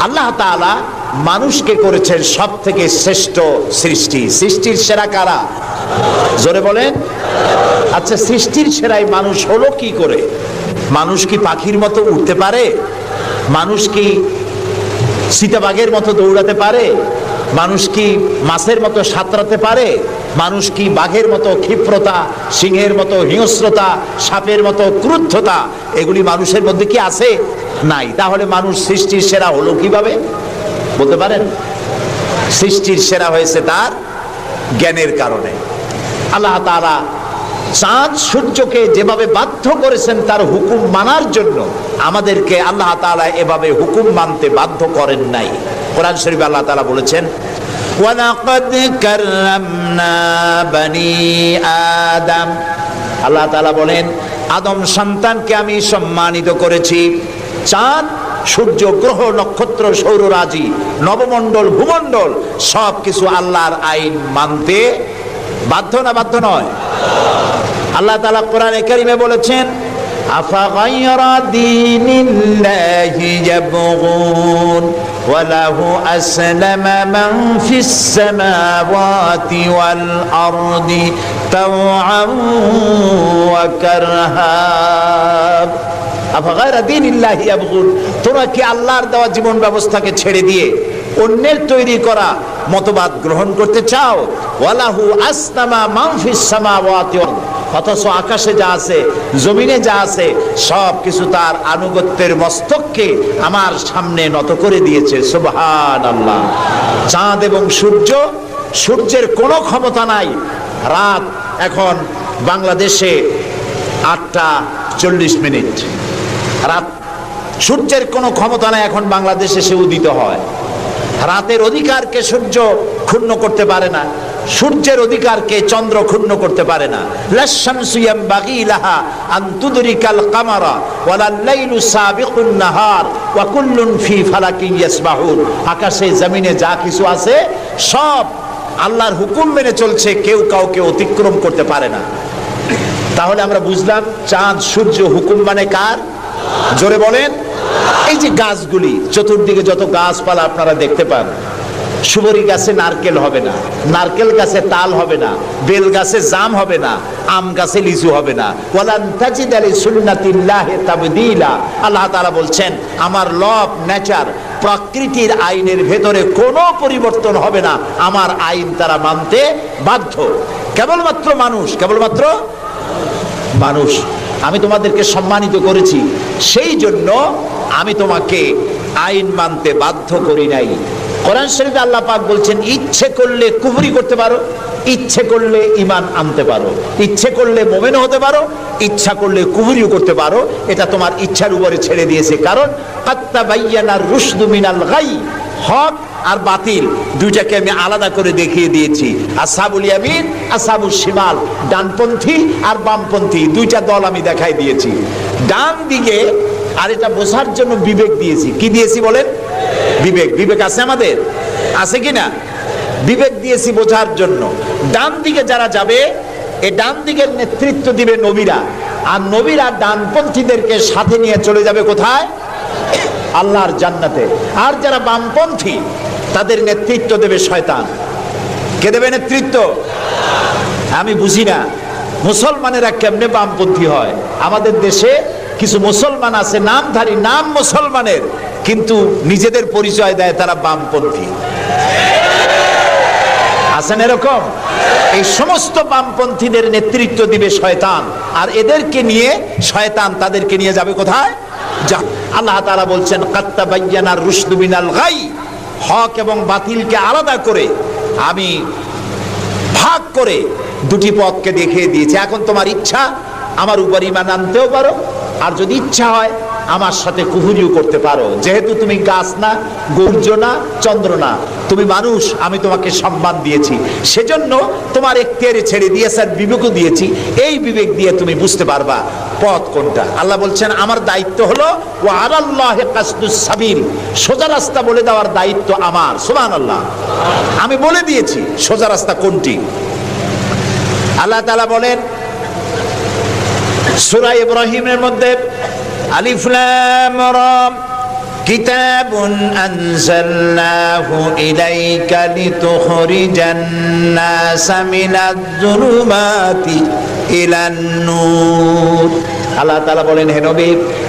আল্লাহ তাআলা মানুষকে করেছেন সব থেকে শ্রেষ্ঠ সৃষ্টি। সৃষ্টির সেরা কারা? জোরে বলেন। আচ্ছা, সৃষ্টির সেরাই মানুষ হলো কি করে? মানুষ কি পাখির মতো উঠতে পারে? মানুষ কি চিতাবাঘের মতো দৌড়াতে পারে? মানুষ কি মাছের মতো সাঁতরাতে পারে? মানুষ কি বাঘের মতো ক্ষিপ্রতা, সিংহের মতো হিংস্রতা, সাপের মতো ক্রুদ্ধতা এগুলি মানুষের মধ্যে কি আছে? নাই। তাহলে মানুষ সৃষ্টির সেরা হলো কিভাবে বলতে পারেন? সৃষ্টির সেরা হয়েছে তার জ্ঞানের কারণে। আল্লাহ তাআলা চাঁদ সূর্যকে যেভাবে বাধ্য করেছেন তার হুকুম মানার জন্য, আমাদেরকে আল্লাহ তাআলা এভাবে হুকুম মানতে বাধ্য করেন নাই। কোরআন শরীফে আল্লাহ তাআলা বলেছেন, ওয়ালাকাদ কাররামনা বনি আদম। আল্লাহ তাআলা বলেন, আদম সন্তানকে আমি সম্মানিত করেছি। চাঁদ, সূর্য, গ্রহ, নক্ষত্র, সৌররাজি, নবমণ্ডল, ভূমণ্ডল সব কিছু আল্লাহর আইন মানতে বাধ্য না বাধ্য নয়? আল্লাহ তাআলা কোরআনে কারীমে বলেছেন, আফাগায়রা দীনিল্লাহি ইয়াবগুন ওয়া লাহু আসলামা মান ফিস সামাওয়াতি ওয়াল আরদি তাওআন ওয়া কারহা। আফাগায়রা দীনিল্লাহি ইয়াবগুন, তোমরা কি আল্লাহর দেওয়া জীবন ব্যবস্থাকে ছেড়ে দিয়ে অন্যের তৈরি করা মতবাদ গ্রহণ করতে চাও? ওয়ালাহু আসলামা মান ফিস সামাওয়াতি ওয়াল, অথচ আকাশে যা আছে, জমিনে যা আছে সব কিছু তার আনুগত্যের মস্তককে আমার সামনে নত করে দিয়েছে। সুবহানাল্লাহ। চাঁদ এবং সূর্য, সূর্যের কোনো ক্ষমতা নাই। রাত এখন বাংলাদেশে 8:40। রাত, সূর্যের কোনো ক্ষমতা নাই এখন বাংলাদেশে সে উদিত হয়। রাতের অধিকারকে সূর্য ক্ষুণ্ণ করতে পারে না, সূর্যের অধিকারকে চন্দ্র ক্ষুণ্ণ করতে পারে না। লাশ-শামসু ইয়ামবাগি লাহা আন তুদরিকাল কামারা ওয়ালাল লাইলু সাবিকুন নাহার ওয়া কুল্লুন ফি ফালাকিন ইয়াসবাহুন। আকাশে জমিনে যা কিছু আছে সব আল্লাহর হুকুম মেনে চলছে, কেউ কাউকে অতিক্রম করতে পারে না। তাহলে আমরা বুঝলাম চাঁদ সূর্য হুকুম মানে কার? জোরে বলেন। এই যে গাছগুলি, চতুর্দিকে যত গাছপালা আপনারা দেখতে পান, সুবরি গাছে নারকেল হবে না, নারকেল গাছে তাল হবে না, বেল গাছে জাম হবে না, আম গাছে লিচু হবে না। ওয়ালান তাজিদা লিসুন্নাতিল্লাহি তাবদীলা। আল্লাহ তাআলা বলছেন, আমার লব, নেচার, প্রকৃতির আইনের ভেতরে কোনো পরিবর্তন হবে না। আমার আইন তারা মানতে বাধ্য। কেবলমাত্র মানুষ, কেবলমাত্র মানুষ। আমি তোমাদেরকে সম্মানিত করেছি, সেই জন্য আমি তোমাকে আইন মানতে বাধ্য করি নাই। কোরআন শরীফে আল্লাহ পাক বলছেন, ইচ্ছে করলে কুফরি করতে পারো, ইচ্ছে করলে ঈমান আনতে পারো, ইচ্ছে করলে মুমিন হতে পারো, ইচ্ছা করলে কুফরিও করতে পারো। এটা তোমার ইচ্ছার উপরে ছেড়ে দিয়েছে। কারণ কাত্তাবাইয়ানার রুশদু মিনাল গাই, হক আর বাতিল দুইটাকে আমি আলাদা করে দেখিয়ে দিয়েছি। আসহাবুল ইয়ামিন, আসহাবুশ শিমাল, ডানপন্থী আর বামপন্থী দুইটা দল আমি দেখাই দিয়েছি। ডান দিকে, আর এটা বোঝার জন্য বিবেক দিয়েছি। কি দিয়েছি বলেন? বিবেক। বিবেক আছে আমাদের? আছে কিনা? বিবেক দিয়েছি বোঝার জন্য। ডান দিকে যারা যাবে, এই ডান দিকের নেতৃত্ব দিবে নবীরা, আর নবীরা ডানপন্থীদেরকে সাথে নিয়ে চলে যাবে কোথায়? আল্লাহর জান্নাতে। আর যারা বামপন্থী তাদের নেতৃত্ব দেবে শয়তান। কে দেবে নেতৃত্ব? আমি বুঝি না মুসলমানেরা কেমনে বামপন্থী হয়। আমাদের দেশে কিছু মুসলমান আছে, নামধারী, নাম মুসলমানের, কিন্তু নিজেদের পরিচয় দেয় তারা বামপন্থী। আছেন এরকম? এই সমস্ত বামপন্থীদের নেতৃত্ব দিবে শয়তান, আর এদেরকে নিয়ে শয়তান তাদেরকে নিয়ে যাবে কোথায়? আল্লাহ তাআলা বলছেন, কাত্তাবাইয়ানার রুশদু মিনাল গাই, হক এবং বাতিলকে আলাদা করে আমি ভাগ করে দুটি পথকে দেখিয়ে দিয়েছি। এখন তোমার ইচ্ছা আমার উপর ঈমান আনতেও পারো, আর যদি ইচ্ছা হয় আমার সাথে কুফরিও করতে পারো। যেহেতু তুমি গাছ না, সূর্য না, চন্দ্র না, তুমি মানুষ, আমি তোমাকে সম্মান দিয়েছি, সেজন্য তোমার এখতিয়ারে ছেড়ে দিয়েছি, আর বিবেকও দিয়েছি। এই বিবেক দিয়ে তুমি বুঝতে পারবা পথ কোনটা। আল্লাহ বলছেন, আমার দায়িত্ব হলো ওয়া আলাল্লাহি কাসদুস সাবিল, সোজা রাস্তা বলে দেওয়ার দায়িত্ব আমার। সুবহানাল্লাহ। আমি বলে দিয়েছি সোজা রাস্তা কোনটি। আল্লাহ তাআলা বলেন সূরা ইব্রাহিমের মধ্যে, আলিফ লাম রা কিতাবুন আনজালনাহু ইলাইকা লিতুখরিজান নাসা মিনাজ-জুলুমাতি ইলান নূর। আল্লাহ তাআলা বলেন, হে নবী,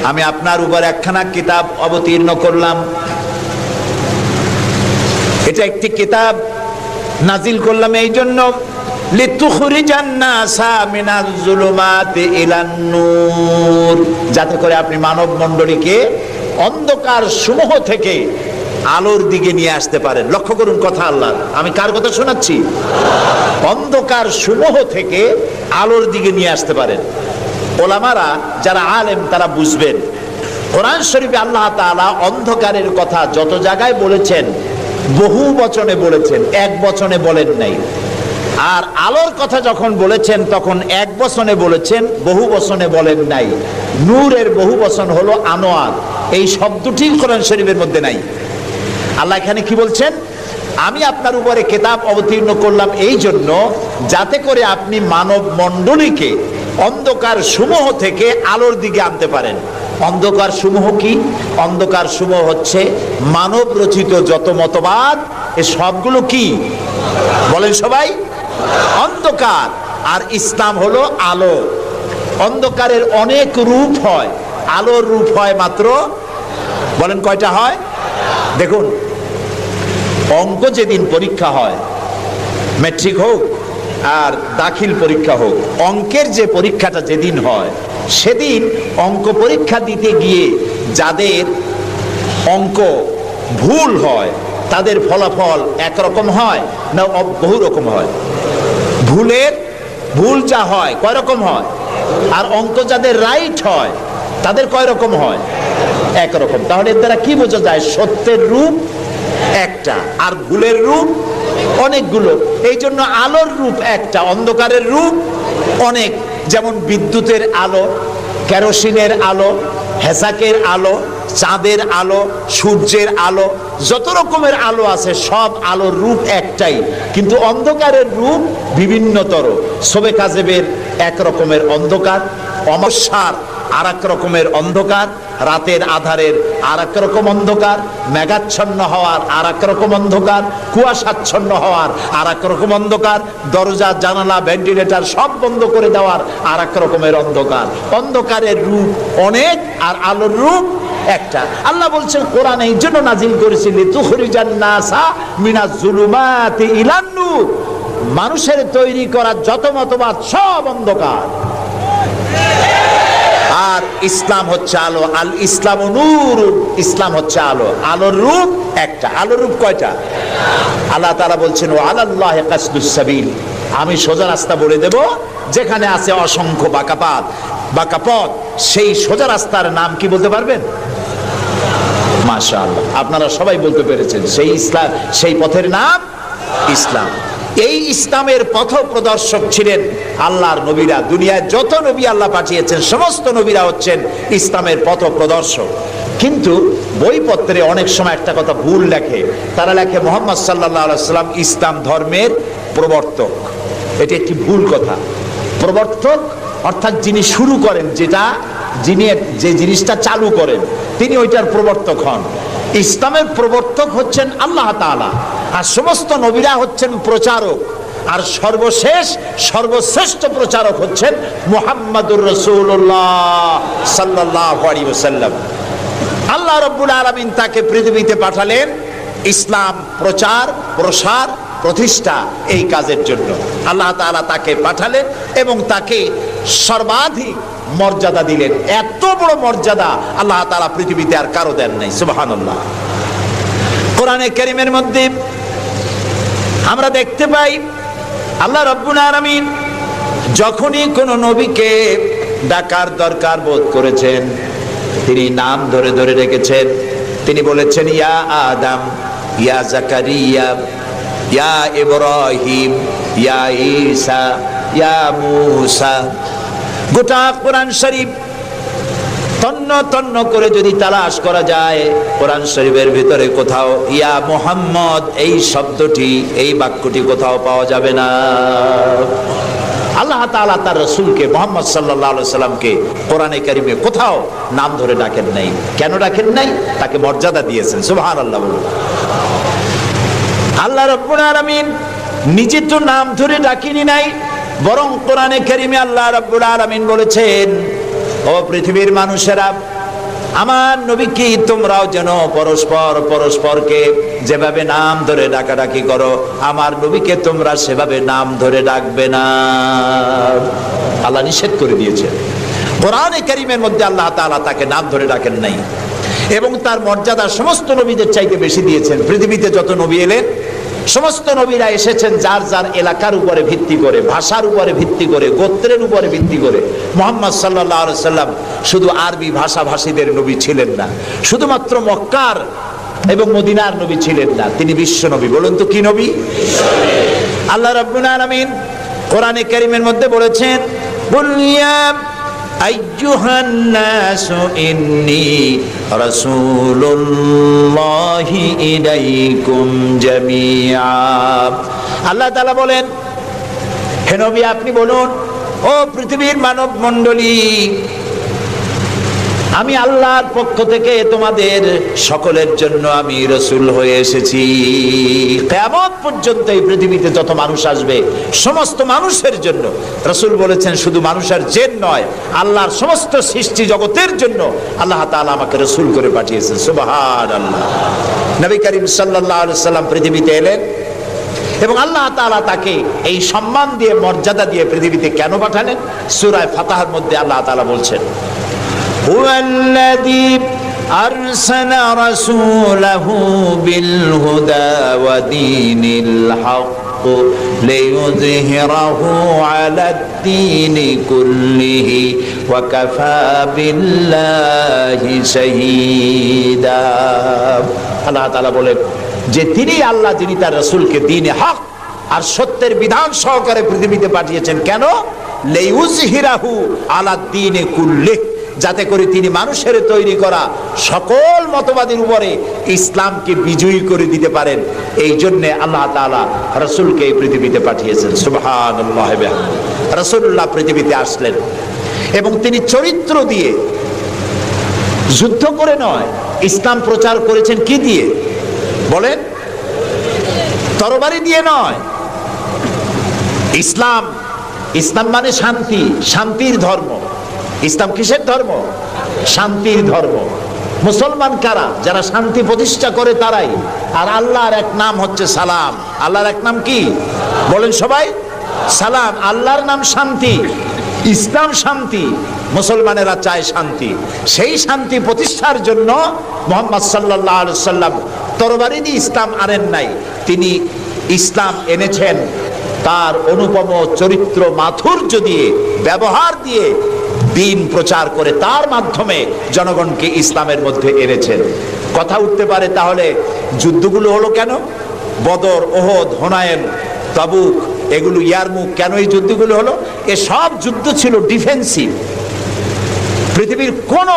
আমি আপনার উপর একখানা কিতাব অবতীর্ণ করলাম। এটা একটি কিতাব নাজিল করলাম এই জন্য, লিতুখরিজান নাসা মিনাজ-জুলুমাতি ইলান নূর, যাতে করে আপনি মানব মণ্ডলীকে অন্ধকার সমূহ থেকে আলোর দিকে নিয়ে আসতে পারেন। লক্ষ্য করুন কথা আল্লাহ, আমি কার কথা শোনাচ্ছি? অন্ধকার সমূহ থেকে আলোর দিকে নিয়ে আসতে পারেন। ওলামারা যারা আলেম তারা বুঝবেন, কোরআন শরীফে আল্লাহ তাআলা অন্ধকারের কথা যত জায়গায় বলেছেন বহু বচনে বলেছেন, এক বচনে বলেন নাই। আর আলোর কথা যখন বলেছেন তখন এক বচনে বলেছেন, বহু বচনে বলেন নাই। নূরের বহু বচন হলো আনোয়ার, এই শব্দটি কোরআন শরীফের মধ্যে নাই। আল্লাহ এখানে কি বলছেন? আমি আপনার উপরে কিতাব অবতীর্ণ করলাম এই জন্য যাতে করে আপনি মানব মণ্ডলীকে অন্ধকার সমূহ থেকে আলোর দিকে আনতে পারেন। অন্ধকার সমূহ কি? অন্ধকার সমূহ হচ্ছে মানব রচিত যত মতবাদ, এ সবগুলো কি বলেন সবাই? অন্ধকার। আর ইসলাম হলো আলো। অন্ধকারের অনেক রূপ হয়, আলোর রূপ হয় মাত্র, বলেন কয়টা হয়? দেখুন, অঙ্ক যেদিন পরীক্ষা হয়, ম্যাট্রিক হোক আর দাখিল পরীক্ষা হোক, অঙ্কের যে পরীক্ষাটা যেদিন হয় সেদিন অঙ্ক পরীক্ষা দিতে গিয়ে যাদের অঙ্ক ভুল হয় তাদের ফলাফল একরকম হয় না বহু রকম হয়? ভুল যা হয় কয় রকম হয়, আর অঙ্ক যাদের রাইট হয় তাদের কয় রকম হয়? একরকম। তাহলে এর দ্বারা কি বোঝা যায়? সত্যের রূপ একটা আর ভুলের রূপ অনেকগুলো। এই জন্য আলোর রূপ একটা, অন্ধকারের রূপ অনেক। যেমন বিদ্যুতের আলো, কেরোসিনের আলো, হেসাকের আলো, চাঁদের আলো, সূর্যের আলো, যত রকমের আলো আছে সব আলোর রূপ একটাই, কিন্তু অন্ধকারের রূপ বিভিন্নতর। শবে কাজেবের এক রকমের অন্ধকার, অমাবস্যার আর এক রকমের অন্ধকার, রাতের আধারের আর এক রকম অন্ধকার, মেঘাচ্ছন্ন হওয়ার আর এক রকম অন্ধকার, কুয়াশাচ্ছন্ন হওয়ার আর এক রকম অন্ধকার, দরজা জানালা ভেন্টিলেটর সব বন্ধ করে দেওয়ার আর এক রকমের অন্ধকার। অন্ধকারের রূপ অনেক আর আলোর রূপ একটা। আল্লাহ বলছেন কোরআন এই জন্য নাজিল করেছিল, লিতুখরিজান নাসা মিনাজ-জুলুমাতি ইলান নূর, মানুষের তৈরি করা যত মতবাদ সব অন্ধকার, আর ইসলাম হচ্ছে আলো। আল ইসলাম নূর, ইসলাম হচ্ছে আলো। আলোর রূপ একটা। আলোর রূপ কয়টা? আল্লাহ তাআলা বলছেন, ওয়া আলাল্লাহি কাসদুস সাবিল, আমি সোজা রাস্তা বলে দেব, যেখানে আছে অসংখ্য বাঁকা পথ, সেই সোজা রাস্তার নাম কি বলতে পারবেন? মাশাআল্লাহ, আপনারা সবাই বলতে পেরেছেন। সেই ইসলাম, সেই পথের নাম ইসলাম। এই ইসলামের পথ প্রদর্শক ছিলেন আল্লাহর নবীরা। দুনিয়ায় যত নবী আল্লাহ পাঠিয়েছেন সমস্ত নবীরা হচ্ছেন ইসলামের পথ প্রদর্শক। কিন্তু বইপত্রে অনেক সময় একটা কথা ভুল লেখে, তারা লেখে মুহাম্মদ সাল্লাল্লাহু আলাইহি ওয়াসাল্লাম ইসলাম ধর্মের প্রবর্তক। এটি একটি ভুল কথা। প্রবর্তক অর্থাৎ যিনি শুরু করেন, যিনি যে জিনিসটা চালু করেন তিনি ওইটার প্রবর্তক হন। ইসলামের প্রবর্তক হচ্ছেন আল্লাহ তাআলা, আর সমস্ত নবীরা হচ্ছেন প্রচারক, আর সর্বশ্রেষ্ঠ প্রচারক হচ্ছেন মুহাম্মাদুর রাসূলুল্লাহ সাল্লাল্লাহু আলাইহি ওয়াসাল্লাম। আল্লাহ রাব্বুল আলামিন তাকে পৃথিবীতে পাঠালেন ইসলাম প্রচার, প্রসার, প্রতিষ্ঠা এই কাজের জন্য। আল্লাহ তাআলা তাকে পাঠালেন এবং তাকে সর্বাধিক মর্যাদা দিলেন। এত বড় মর্যাদা আল্লাহ তাআলা পৃথিবীতে আর কারো দেন নাই। সুবহানাল্লাহ। কোরআনে কারীমের মধ্যে আমরা দেখতে পাই আল্লাহ রাব্বুল আলামিন যখনই কোন নবীকে ডাকার দরকার বোধ করেছেন তিনি নাম ধরে ধরে ডেকেছেন। তিনি বলেছেন, ইয়া আদম, ইয়া জাকারিয়া, ইয়া ইব্রাহিম, ইয়া ঈসা, ইয়া মূসা। গোটা কোরআন শরীফ তন্ন তন্ন করে যদি তালাশ করা যায়, কোরআন শরীফের ভিতরে কোথাও ইয়া মুহাম্মদ এই শব্দটি, এই বাক্যটি কোথাও পাওয়া যাবে না। আল্লাহ তাআলা তার রাসূলকে মুহাম্মদ সাল্লাল্লাহু আলাইহি সাল্লামকে কোরআনে কারিমে কোথাও নাম ধরে ডাকেন নাই। কেন ডাকেন নাই? তাকে মর্যাদা দিয়েছেন। সুবহানাল্লাহ বলুন। আল্লাহ রাব্বুল আলামিন নিজে তো নাম ধরে ডাকেনি নাই, বরং কোরআনে কারিমে আল্লাহ রাব্বুল আলামিন বলেছেন, ও পৃথিবীর মানুষেরা, আমার নবীকে তোমরাও যেন পরস্পরকে যেভাবে নাম ধরে ডাকাডাকি করো, আমার নবীকে তোমরা সেভাবে নাম ধরে ডাকবে না। আল্লাহ নিষেধ করে দিয়েছেন। কোরআনে কারীমের মধ্যে আল্লাহ তাআলা তাকে নাম ধরে ডাকেন নাই এবং তার মর্যাদা সমস্ত নবীদের চাইতে বেশি দিয়েছেন। পৃথিবীতে যত নবী এলেন, সমস্ত নবীরা এসেছেন যার যার এলাকার উপরে ভিত্তি করে, ভাষার উপরে ভিত্তি করে, গোত্রের উপরে ভিত্তি করে। মুহাম্মদ সাল্লাল্লাহু আলাইহি সাল্লাম শুধু আরবি ভাষাভাষীদের নবী ছিলেন না, শুধুমাত্র মক্কার এবং মদিনার নবী ছিলেন না, তিনি বিশ্ব নবী। বলুন তো কি নবী? আল্লাহ রাব্বুল আলামিন কোরআনে কারীমের মধ্যে বলেছেন, বুলিয়া আইয়ুহান নাসু ইন্নী রাসূলুল্লাহি ইলাইকুম জামিআ। আল্লাহ তাআলা বলেন, হে নবী আপনি বলুন, ও পৃথিবীর মানব মণ্ডলী, আমি আল্লাহর পক্ষ থেকে তোমাদের সকলের জন্য আমি রাসূল হয়ে এসেছি। কিয়ামত পর্যন্ত এই পৃথিবীতে যত মানুষ আসবে সমস্ত মানুষের জন্য। রাসূল বলেছেন শুধু মানুষের জিন নয়, আল্লাহর সমস্ত সৃষ্টি জগতের জন্য আল্লাহ তাআলা আমাকে রাসূল করে পাঠিয়েছেন। সুবহানাল্লাহ। নবী করিম সাল্লাল্লাহু আলাইহি সাল্লাম পৃথিবীতে এলেন এবং আল্লাহ তাআলা তাকে এই সম্মান দিয়ে, মর্যাদা দিয়ে পৃথিবীতে কেন পাঠালেন? সূরা ফাতহার মধ্যে আল্লাহ তাআলা বলছেন, هو الذي أرسل رسوله بالهدى ودين الحق ليظهره على الدين كله وكفى بالله شهيدا। আল্লাহ তাআলা বলেন যে তিনি আল্লাহ, যিনি তার রাসূলকে দ্বীনে হক আর সত্যের বিধান সহকারে পৃথিবীতে পাঠিয়েছেন। কেন? লিইউযহিরাহু আলা দ্বীনি কুল্লিহি, যাতে করে তিনি মানুষের তৈরি করা সকল মতবাদের উপরে ইসলামকে বিজয়ী করে দিতে পারেন। এই জন্য আল্লাহ তাআলা রাসূলকে এই পৃথিবীতে পাঠিয়েছেন। সুবহানাল্লাহ। রাসূলুল্লাহ পৃথিবীতে আসলেন এবং তিনি চরিত্র দিয়ে, যুদ্ধ করে নয়, ইসলাম প্রচার করেছেন কি দিয়ে বলেন? তরবারি দিয়ে নয়। ইসলাম মানে শান্তি, শান্তির ধর্ম। ইসলাম কিসের ধর্ম? শান্তির ধর্ম। মুসলমান কারা? যারা শান্তি প্রতিষ্ঠা করে তারাই। আর আল্লাহর এক নাম হচ্ছে সালাম। আল্লাহর এক নাম কি বলেন সবাই? সালাম। আল্লাহর নাম শান্তি, ইসলাম শান্তি, মুসলমানেরা চায় শান্তি। সেই শান্তি প্রতিষ্ঠার জন্য মুহাম্মদ সাল্লাল্লাহু আলাইহি সাল্লাম তরবারি দিয়ে ইসলাম আনেন নাই, তিনি ইসলাম এনেছেন তার অনুপম চরিত্র মাধুর্য দিয়ে, ব্যবহার দিয়ে, দিন প্রচার করে তার মাধ্যমে জনগণকে ইসলামের মধ্যে এনেছেন। কথা উঠতে পারে তাহলে যুদ্ধগুলো হলো কেন? বদর, ওহদ, হুনাইন, তাবুক, এগুলো ইয়ারমুক, কেন এই যুদ্ধগুলো হলো? এ সব যুদ্ধ ছিল ডিফেন্সিভ। পৃথিবীর কোন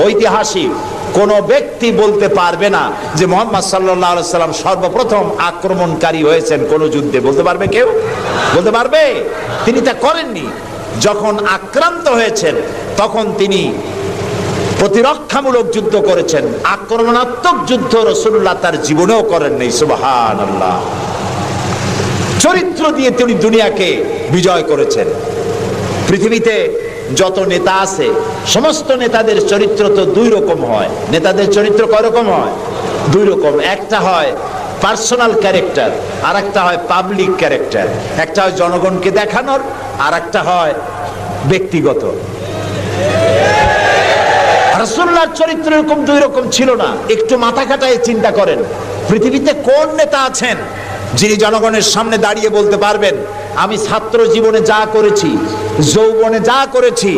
ঐতিহাসিক কোন ব্যক্তি বলতে পারবে না যে মুহাম্মদ সাল্লাল্লাহু আলাইহি সাল্লাম সর্বপ্রথম আক্রমণকারী হয়েছেন কোন যুদ্ধে। বলতে পারবে কেউ? বলতে পারবে? তিনি তা করেননি। যখন আক্রান্ত হয়েছেন তখন তিনি প্রতিরক্ষামূলক যুদ্ধ করেছেন। আক্রমণাত্মক যুদ্ধ রাসূলুল্লাহ তার জীবনেও করেন নাই। সুবহানাল্লাহ। চরিত্র দিয়ে তিনি দুনিয়াকে বিজয় করেছেন। পৃথিবীতে যত নেতা আছে সমস্ত নেতাদের চরিত্র তো দুই রকম হয়। নেতাদের চরিত্র কয় রকম হয়? দুই রকম। একটা হয় পার্সোনাল ক্যারেক্টার, আর একটা হয় পাবলিক ক্যারেক্টার। একটা হয় জনগণকে দেখানোর, আর একটা হয় ব্যক্তিগত। রাসূলুল্লাহর চরিত্র এরকম দুই রকম ছিল না। একটু মাথা খাটায় চিন্তা করেন, পৃথিবীতে কোন নেতা আছেন যিনি জনগণের সামনে দাঁড়িয়ে বলতে পারবেন আমি ছাত্র জীবনে যা করেছি, যৌবনে যা করেছি,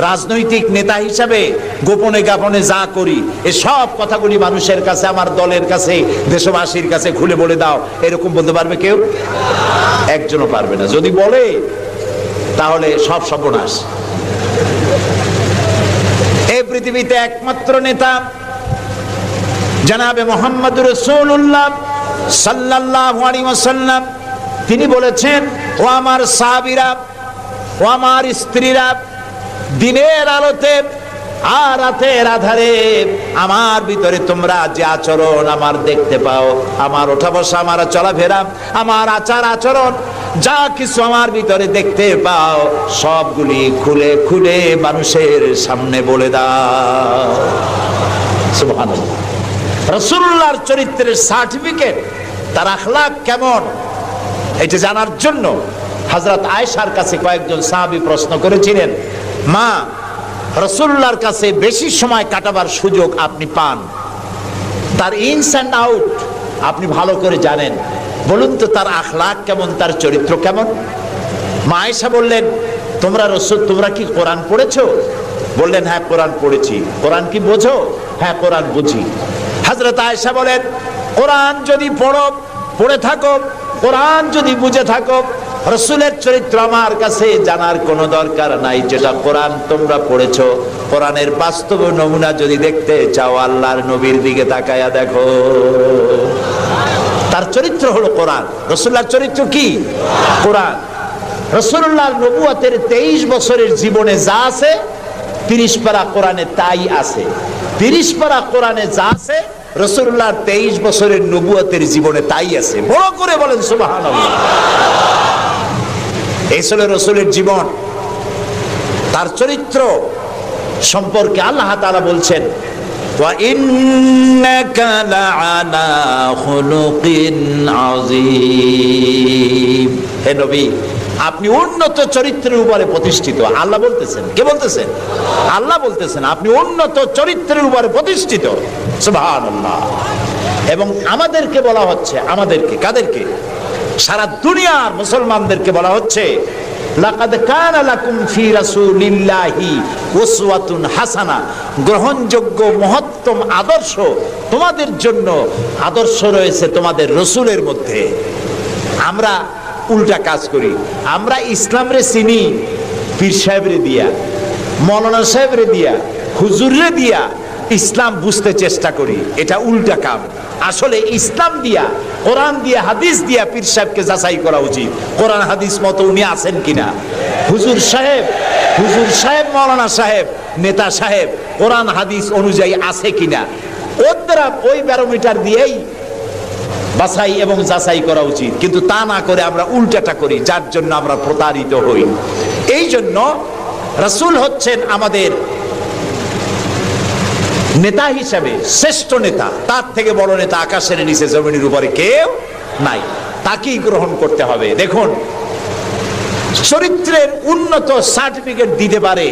রাজনৈতিক নেতা হিসাবে গোপনে গোপনে যা করি, এ সব কথাগুলি মানুষের কাছে, আমার দলের কাছে, দেশবাসীর কাছে খুলে বলে দাও, এরকম বলতে পারবে কেউ? একজনও পারবে না। যদি বলে তাহলে সব সর্বনাশ। এই পৃথিবীতে একমাত্র নেতা জনাবে মুহাম্মদুর রাসূলুল্লাহ সাল্লাল্লাহু আলাইহি ওয়াসাল্লাম। তিনি বলেছেন ও আমার সাহাবীরা, ও আমার স্ত্রীরা, দিনের আলোতে আর রাতের আধারে আমার ভিতরে তোমরা যে আচরণ আমার দেখতে পাও, আমার ওঠা বসা, আমার চলাফেরা, আমার আচার আচরণ, যা কিছু আমার ভিতরে দেখতে পাও সবগুলি খুলে খুলে মানুষের সামনে বলে দাও। সুবহানাল্লাহ। রাসূলুল্লাহর চরিত্রের সার্টিফিকেট, তার আখলাক কেমন, এটা জানার জন্য হযরত আয়েশার কাছে কয়েকজন সাহাবী প্রশ্ন করেছিলেন, মা, রাসূলুল্লাহর কাছে বেশি সময় কাটাবার সুযোগ আপনি পান, তার ইনস অ্যান্ড আউট আপনি ভালো করে জানেন, বলুন তো তার আখলাক কেমন, তার চরিত্র কেমন? মা আয়েশা বললেন, তোমরা কি কোরআন পড়েছো? বললেন, হ্যাঁ কোরআন পড়েছি। কোরআন কি বোঝো? হ্যাঁ কোরআন বুঝি। হযরত আয়েশা বলেন, কোরআন যদি পড়ে থাকো, কোরআন যদি বুঝে থাকো, রাসূলের চরিত্র আমার কাছে জানার কোনো দরকার নাই। যেটা কোরআন তোমরা পড়েছো, কোরআনের বাস্তব নমুনা যদি দেখতে চাও, আল্লাহর নবীর দিকে তাকায়া দেখো। তার চরিত্র হলো কোরআন। রাসূলুল্লাহর চরিত্র কি? কোরআন। রাসূলুল্লাহর নবুয়তের 23 বছরের জীবনে যা আছে 30 পারা কোরআনে তাই আছে। 30 পারা কোরআনে যা আছে রাসূলুল্লাহর 23 বছরের নবুয়তের জীবনে তাই আছে। বড় করে বলেন সুবহানাল্লাহ। এই ছিল রাসূলের জীবন। তার চরিত্র সম্পর্কে আল্লাহ তাআলা বলছেন, ওয়া ইন্নাকা লাআলা খুলুকিন আযীম। হে নবী, আপনি উন্নত চরিত্রের উপরে প্রতিষ্ঠিত। আল্লাহ বলতেছেন। কে বলতেছেন? আল্লাহ বলতেছেন আপনি উন্নত চরিত্রের উপরে প্রতিষ্ঠিত। সুবহানাল্লাহ। এবং আমাদেরকে বলা হচ্ছে, আমাদেরকে, কাদেরকে? সারা দুনিয়ার মুসলমানদেরকে বলা হচ্ছে, লাকাদ কানা লাকুম ফি রাসূলিল্লাহি উসওয়াতুন হাসানা। গ্রহণযোগ্য মহত্তম আদর্শ তোমাদের জন্য আদর্শ রয়েছে তোমাদের রাসূলের মধ্যে। আমরা উল্টা কাজ করি। আমরা ইসলামরে চিনি পীর সাহেবরে দিয়া, মৌলানা সাহেবরে দিয়া, হুজুররে দিয়া ইসলাম বুঝতে চেষ্টা করি। এটা উল্টা কাম। আসলে ইসলাম দিয়া, কোরআন দিয়া, হাদিস দিয়া পীর সাহেবকে যাচাই করা উচিত, কোরআন হাদিস মতো উনি আছেন কিনা। হুজুর সাহেব, মৌলানা সাহেব, নেতা সাহেব কোরআন হাদিস অনুযায়ী আছে কিনা, ওই ব্যারোমিটার দিয়েই বাছাই এবং যাচাই করা উচিত। কিন্তু তা না করে আমরা উল্টাটা করি, যার জন্য আমরা প্রতারিত হই। এই জন্য রাসূল হচ্ছেন আমাদের নেতা হিসাবে শ্রেষ্ঠ নেতা। তার থেকে বড় নেতা আকাশের নিচে জমিনের উপরে কেউ নাই। তাকেই গ্রহণ করতে হবে। দেখুন, চরিত্রের উন্নত সার্টিফিকেট দিতে পারে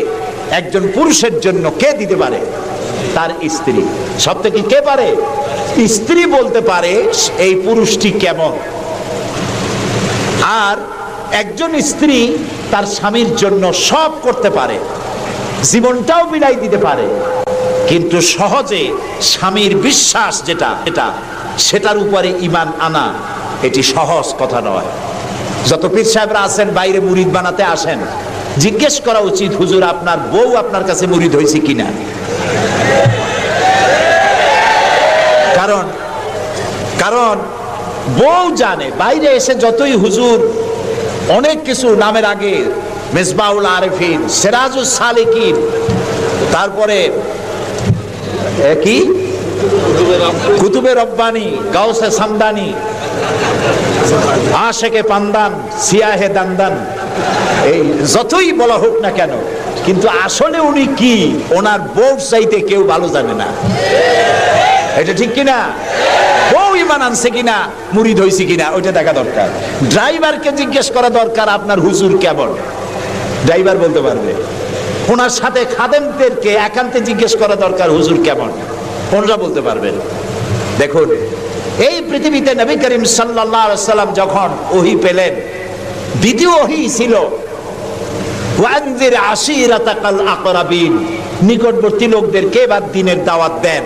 একজন পুরুষের জন্য। কে দিতে পারে? তার স্ত্রী। সব থেকে কে পারে? স্ত্রী বলতে পারে এই পুরুষটি কেমন। আর একজন স্ত্রী তার স্বামীর জন্য সব করতে পারে, জীবনটাও বিলাই দিতে পারে, কিন্তু সহজে স্বামীর বিশ্বাস সেটার উপরে ঈমান আনা এটি সহজ কথা নয়। যত পীর সাহেবরা আছেন বাইরে মুরিদ বানাতে আসেন, জিজ্ঞেস করা উচিত, হুজুর আপনার বউ আপনার কাছে মুরিদ হয়েছে কিনা? কারণ বউ জানে। বাইরে এসে যতই হুজুর অনেক কিছু নামের আগে মিসবাহুল আরিফিন, সিরাজুস সালিকিন, তারপরে কি কুতুবে রব্বানি, গাউসে সামদানি, আশেকে পান্দান, সিয়াহে দান্দান, এই যতই বলা হোক না কেন, কিন্তু আসলে উনি কি ওনার বউ চাইতে কেউ ভালো জানে না। এটা ঠিক কিনা? বউ ঈমান আনছে কিনা, মুরিদ হইছে কিনা, ওইটা দেখা দরকার। ড্রাইভারকে জিজ্ঞেস করা দরকার আপনার হুজুর কেমন, ড্রাইভার বলতে পারবে। ওনার সাথে খাদেমদেরকে একান্তে জিজ্ঞেস করা দরকার হুজুর কেমন, ওনারা বলতে পারবেন। দেখুন, এই পৃথিবীতে নবী করিম সাল্লাল্লাহু আলাইহি ওয়াসাল্লাম যখন ওহী পেলেন, দ্বিতীয় ওহী ছিল ওয়ানজির আশিরাতাকাল আকরাবিন, নিকটবর্তী লোকদেরকে এবার দ্বীনের দাওয়াত দেন।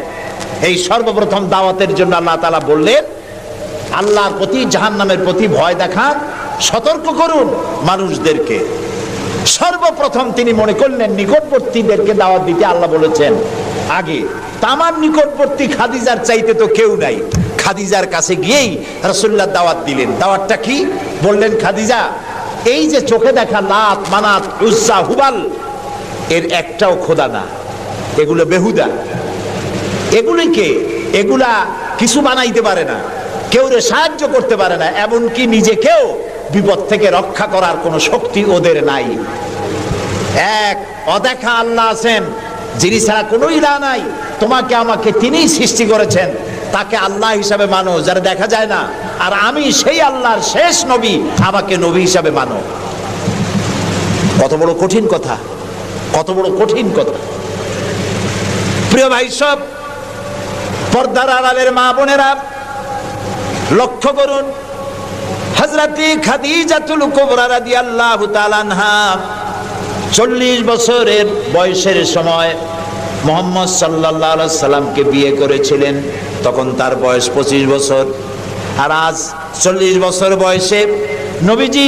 এই সর্বপ্রথম দাওয়াতের জন্য আল্লাহ তাআলা বললেন, আল্লাহর প্রতি, জাহান্নামের প্রতি ভয় দেখান, সতর্ক করুন মানুষদেরকে। সর্বপ্রথম তিনি মনে করলেন নিকটবর্তীদেরকে দাওয়াত দিতে আল্লাহ বলেছেন আগে। তামার নিকটবর্তী খাদিজার চাইতে তো কেউ নাই। খাদিজার কাছে গিয়েই রাসূলুল্লাহ দাওয়াত দিলেন। দাওয়াতটা কি? বললেন, খাদিজা এই যে চোখে দেখা লাত, মানাত, উজ্জা, হুবাল, এর একটাও খোদা না, এগুলো বেহুদা। এগুলা কিছু বানাইতে পারে না, কেউ সাহায্য করতে পারে না, এমনকি নিজেকেও বিপদ থেকে রক্ষা করার কোনো শক্তি ওদের নাই। এক অদেখা আল্লাহ আছেন, যিনি ছাড়া কোনো ইলাহ নাই। তোমাকে আমাকে তিনিই সৃষ্টি করেছেন, তাকে আল্লাহ হিসাবে মানো, যারা দেখা যায় না। আর আমি সেই আল্লাহর শেষ নবী, আমাকে নবী হিসাবে মানো। কত বড় কঠিন কথা, কত বড় কঠিন কথা। প্রিয় ভাই সব, পর্দার আড়ালের মা বোনেরা, লক্ষ্য করুন, হযরতে খাদিজাতুল কুবরা রাদিয়াল্লাহু তাআলা আনহা 40 বছরের বয়সের সময় মুহাম্মদ সাল্লাল্লাহু আলাইহি সাল্লামকে বিয়ে করেছিলেন। তখন তার বয়স 25 বছর। আর আজ 40 বছর বয়সে নবীজি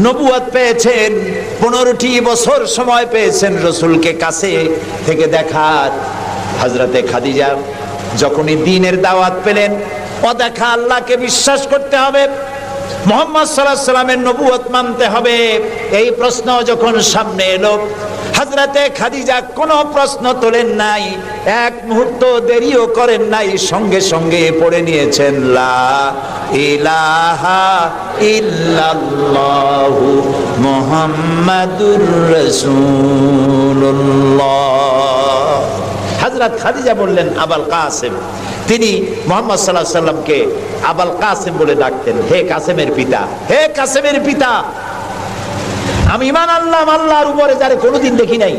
নবুয়ত পেয়েছেন, 15টি বছর সময় পেয়েছেন রাসূলকে কাছে থেকে দেখার। হযরতে খাদিজা যখনই দ্বীনের দাওয়াত পেলেন, অদেখা আল্লাহকে বিশ্বাস করতে হবে, মুহাম্মদ সাল্লাল্লাহু আলাইহি সাল্লামের নবুয়ত মানতে হবে, এই প্রশ্ন যখন সামনে এলো, হযরতে খাদিজা কোনো প্রশ্ন তোলেন নাই, এক মুহূর্ত দেরিও করেন নাই, সঙ্গে সঙ্গে পড়ে নিয়েছেন লা ইলাহা ইল্লাল্লাহু মুহাম্মাদুর রাসূলুল্লাহ। হযরত খাদিজা বললেন আবুল কাসেম। তিনি মুহাম্মদ সাল্লাল্লাহু আলাইহি সাল্লামকে আবুল কাসেম বলে ডাকতেন, হে কাসেমের পিতা, হে কাসেমের পিতা। আমি ঈমান আনলাম আল্লাহর উপরে, যারে কোনোদিন দেখি নাই।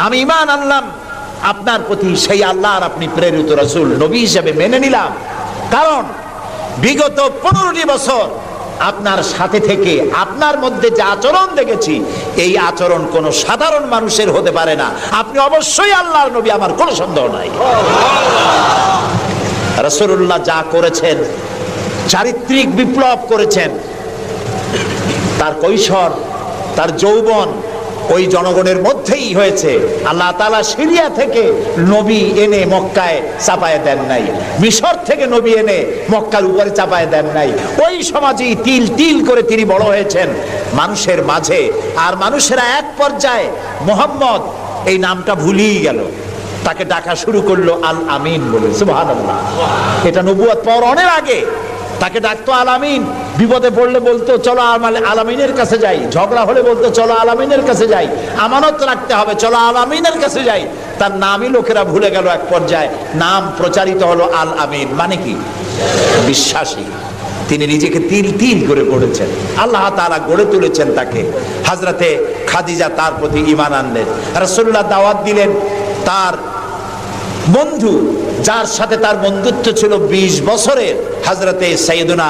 আমি ঈমান আনলাম আপনার প্রতি, সেই আল্লাহর আপনি প্রেরিত রাসূল, নবী হিসেবে মেনে নিলাম। কারণ বিগত 15টি বছর আপনার সাথে থেকে আপনার মধ্যে যে আচরণ দেখেছি, এই আচরণ কোন সাধারণ মানুষের হতে পারে না। আপনি অবশ্যই আল্লাহর নবী, আমার কোনো সন্দেহ নাই। রাসূলুল্লাহ যা করেছেন, চারিত্রিক বিপ্লব করেছেন, তার কৈশোর, তার যৌবন ওই জনগণের মধ্যেই হয়েছে। আল্লাহ তাআলা সিরিয়া থেকে নবী এনে মক্কায় চাপায় দেন নাই, মিশর থেকে নবী এনে মক্কার উপরে চাপায় দেন নাই। ওই সমাজেই তিল তিল করে তিনি বড় হয়েছেন মানুষের মাঝে। আর মানুষেরা এক পর্যায়ে মুহাম্মদ এই নামটা ভুলেই গেল, তাকে ডাকা শুরু করলো আল আমিন বলে। সুবহানাল্লাহ, এটা নবুয়ত পাওয়ার অনেক আগে তাকে ডাকতো আল আমিন। বিপদে পড়লে বলতো চলো আল আমিনের কাছে যাই, ঝগড়া হলে বলতো চলো আল আমিনের কাছে যাই, আমানত রাখতে হবে চলো আল আমিনের কাছে যাই। তার নামই লোকেরা ভুলে গেল। এক পর্যায়ে নাম প্রচারিত হলো আল আমিন, মানে কি? বিশ্বাসী। তিনি নিজেকে তিল তিল করে গড়েছেন, আল্লাহ তাআলা গড়ে তুলেছেন তাকে। হযরতে খাদিজা তার প্রতি ঈমান আনলেন, রাসূলুল্লাহ দাওয়াত দিলেন তার বন্ধু, যার সাথে তার বন্ধুত্ব ছিল 20 বছরের, হযরতে সাইয়েদুনা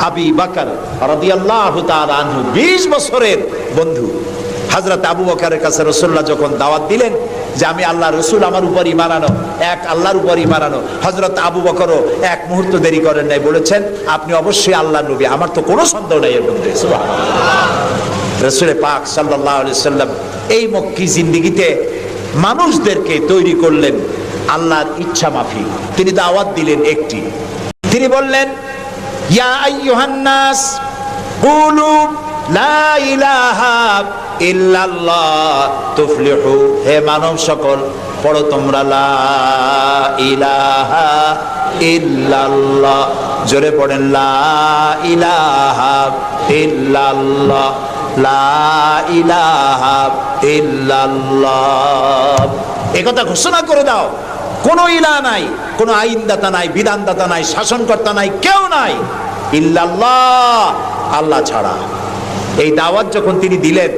আবু বকর রাদিয়াল্লাহু তাআলা আনহু, 20 বছরের বন্ধু। হযরত আবু বকরের কাছে রাসূলুল্লাহ যখন দাওয়াত দিলেন যে আমি আল্লাহর রাসূল, আমার উপর ঈমান আনো, এক আল্লাহর উপর ঈমান আনো, হযরত আবু বকরও এক মুহূর্ত দেরি করেন নাই, বলেছেন আপনি অবশ্যই আল্লাহর নবী, আমার তো কোনো সন্দেহ নাই এর মধ্যে। সুবহানাল্লাহ। রাসূল পাক সাল্লাল্লাহু আলাইহি সাল্লাম এই মক্কি জিন্দেগিতে মানুষদেরকে তৈরি করলেন আল্লাহর ইচ্ছা মাফিক। তিনি দাওয়াত দিলেন একটি, তিনি বললেন ইয়া আইয়ুহান নাস কুলু লা ইলাহা ইল্লাল্লাহ তুফলিহু, হে মানব সকল পড়ো তোমরা লা ইলাহা ইল্লাল্লাহ, জোরে পড়েন লা ইলাহা ইল্লাল্লাহ, লা ইলাহা ইল্লাল্লাহ। একথা ঘোষণা করে দাও, কোন ইলাহ নাই, কোন আইনদাতা নাই, বিধানদাতা নাই, শাসনকর্তা নাই, কেউ নাই ইল্লাল্লাহ, আল্লাহ ছাড়া। এই দাওয়াত যখন তিনি দিলেন,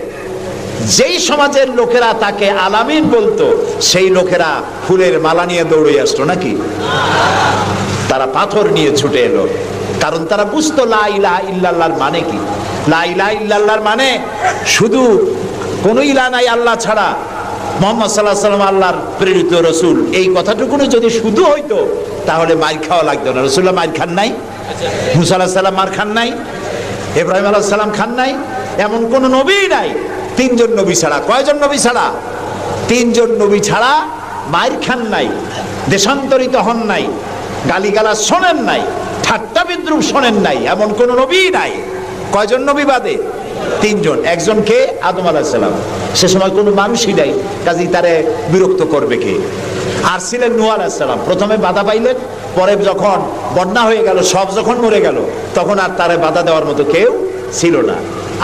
যেই সমাজের লোকেরা তাকে আলামিন বলতো, সেই লোকেরা ফুলের মালা নিয়ে দৌড়ে আসতো নাকি? তারা পাথর নিয়ে ছুটে এলো, কারণ তারা বুঝতো লা ইলাহা ইল্লাল্লাহর মানে কি। লা ইলাহা ইল্লাল্লাহর মানে শুধু কোন ইলাহ নাই আল্লাহ ছাড়া, মুহাম্মদ সাল্লাল্লাহু আলাইহি ওয়াসাল্লাম আল্লাহর প্রেরিত রাসূল, এই কথাটুকু যদি শুধু হইতো তাহলে মার খাওয়া লাগতো না। রাসূলুল্লাহ মার খান নাই, মুসা আলাইহিস সালাম মার খান নাই, ইব্রাহিম আলাইহিস সালাম খান নাই, এমন কোন নবী নাই। 3 জন নবী ছাড়া, কয়জন নবী ছাড়া? 3 জন নবী ছাড়া মার খান নাই, দেশান্তরিত হন নাই, গালিগালাজ শোনেন নাই, ঠাট্টা বিদ্রুপ শোনেন নাই, এমন কোন নবী নাই। কয়জন নবী বাদে? তিনজন। একজন কে? আদম আলাইহিস সালাম। সে সময় কোনো মানুষই নাই, কাজেই তারে বিরক্ত করবে কে? আর ছিলেন নূহ আলাইহিস সালাম। প্রথমে বাধা পাইলেন, পরে যখন বন্যা হয়ে গেল, সব যখন মরে গেল, তখন আর তারে বাধা দেওয়ার মতো কেউ ছিল না।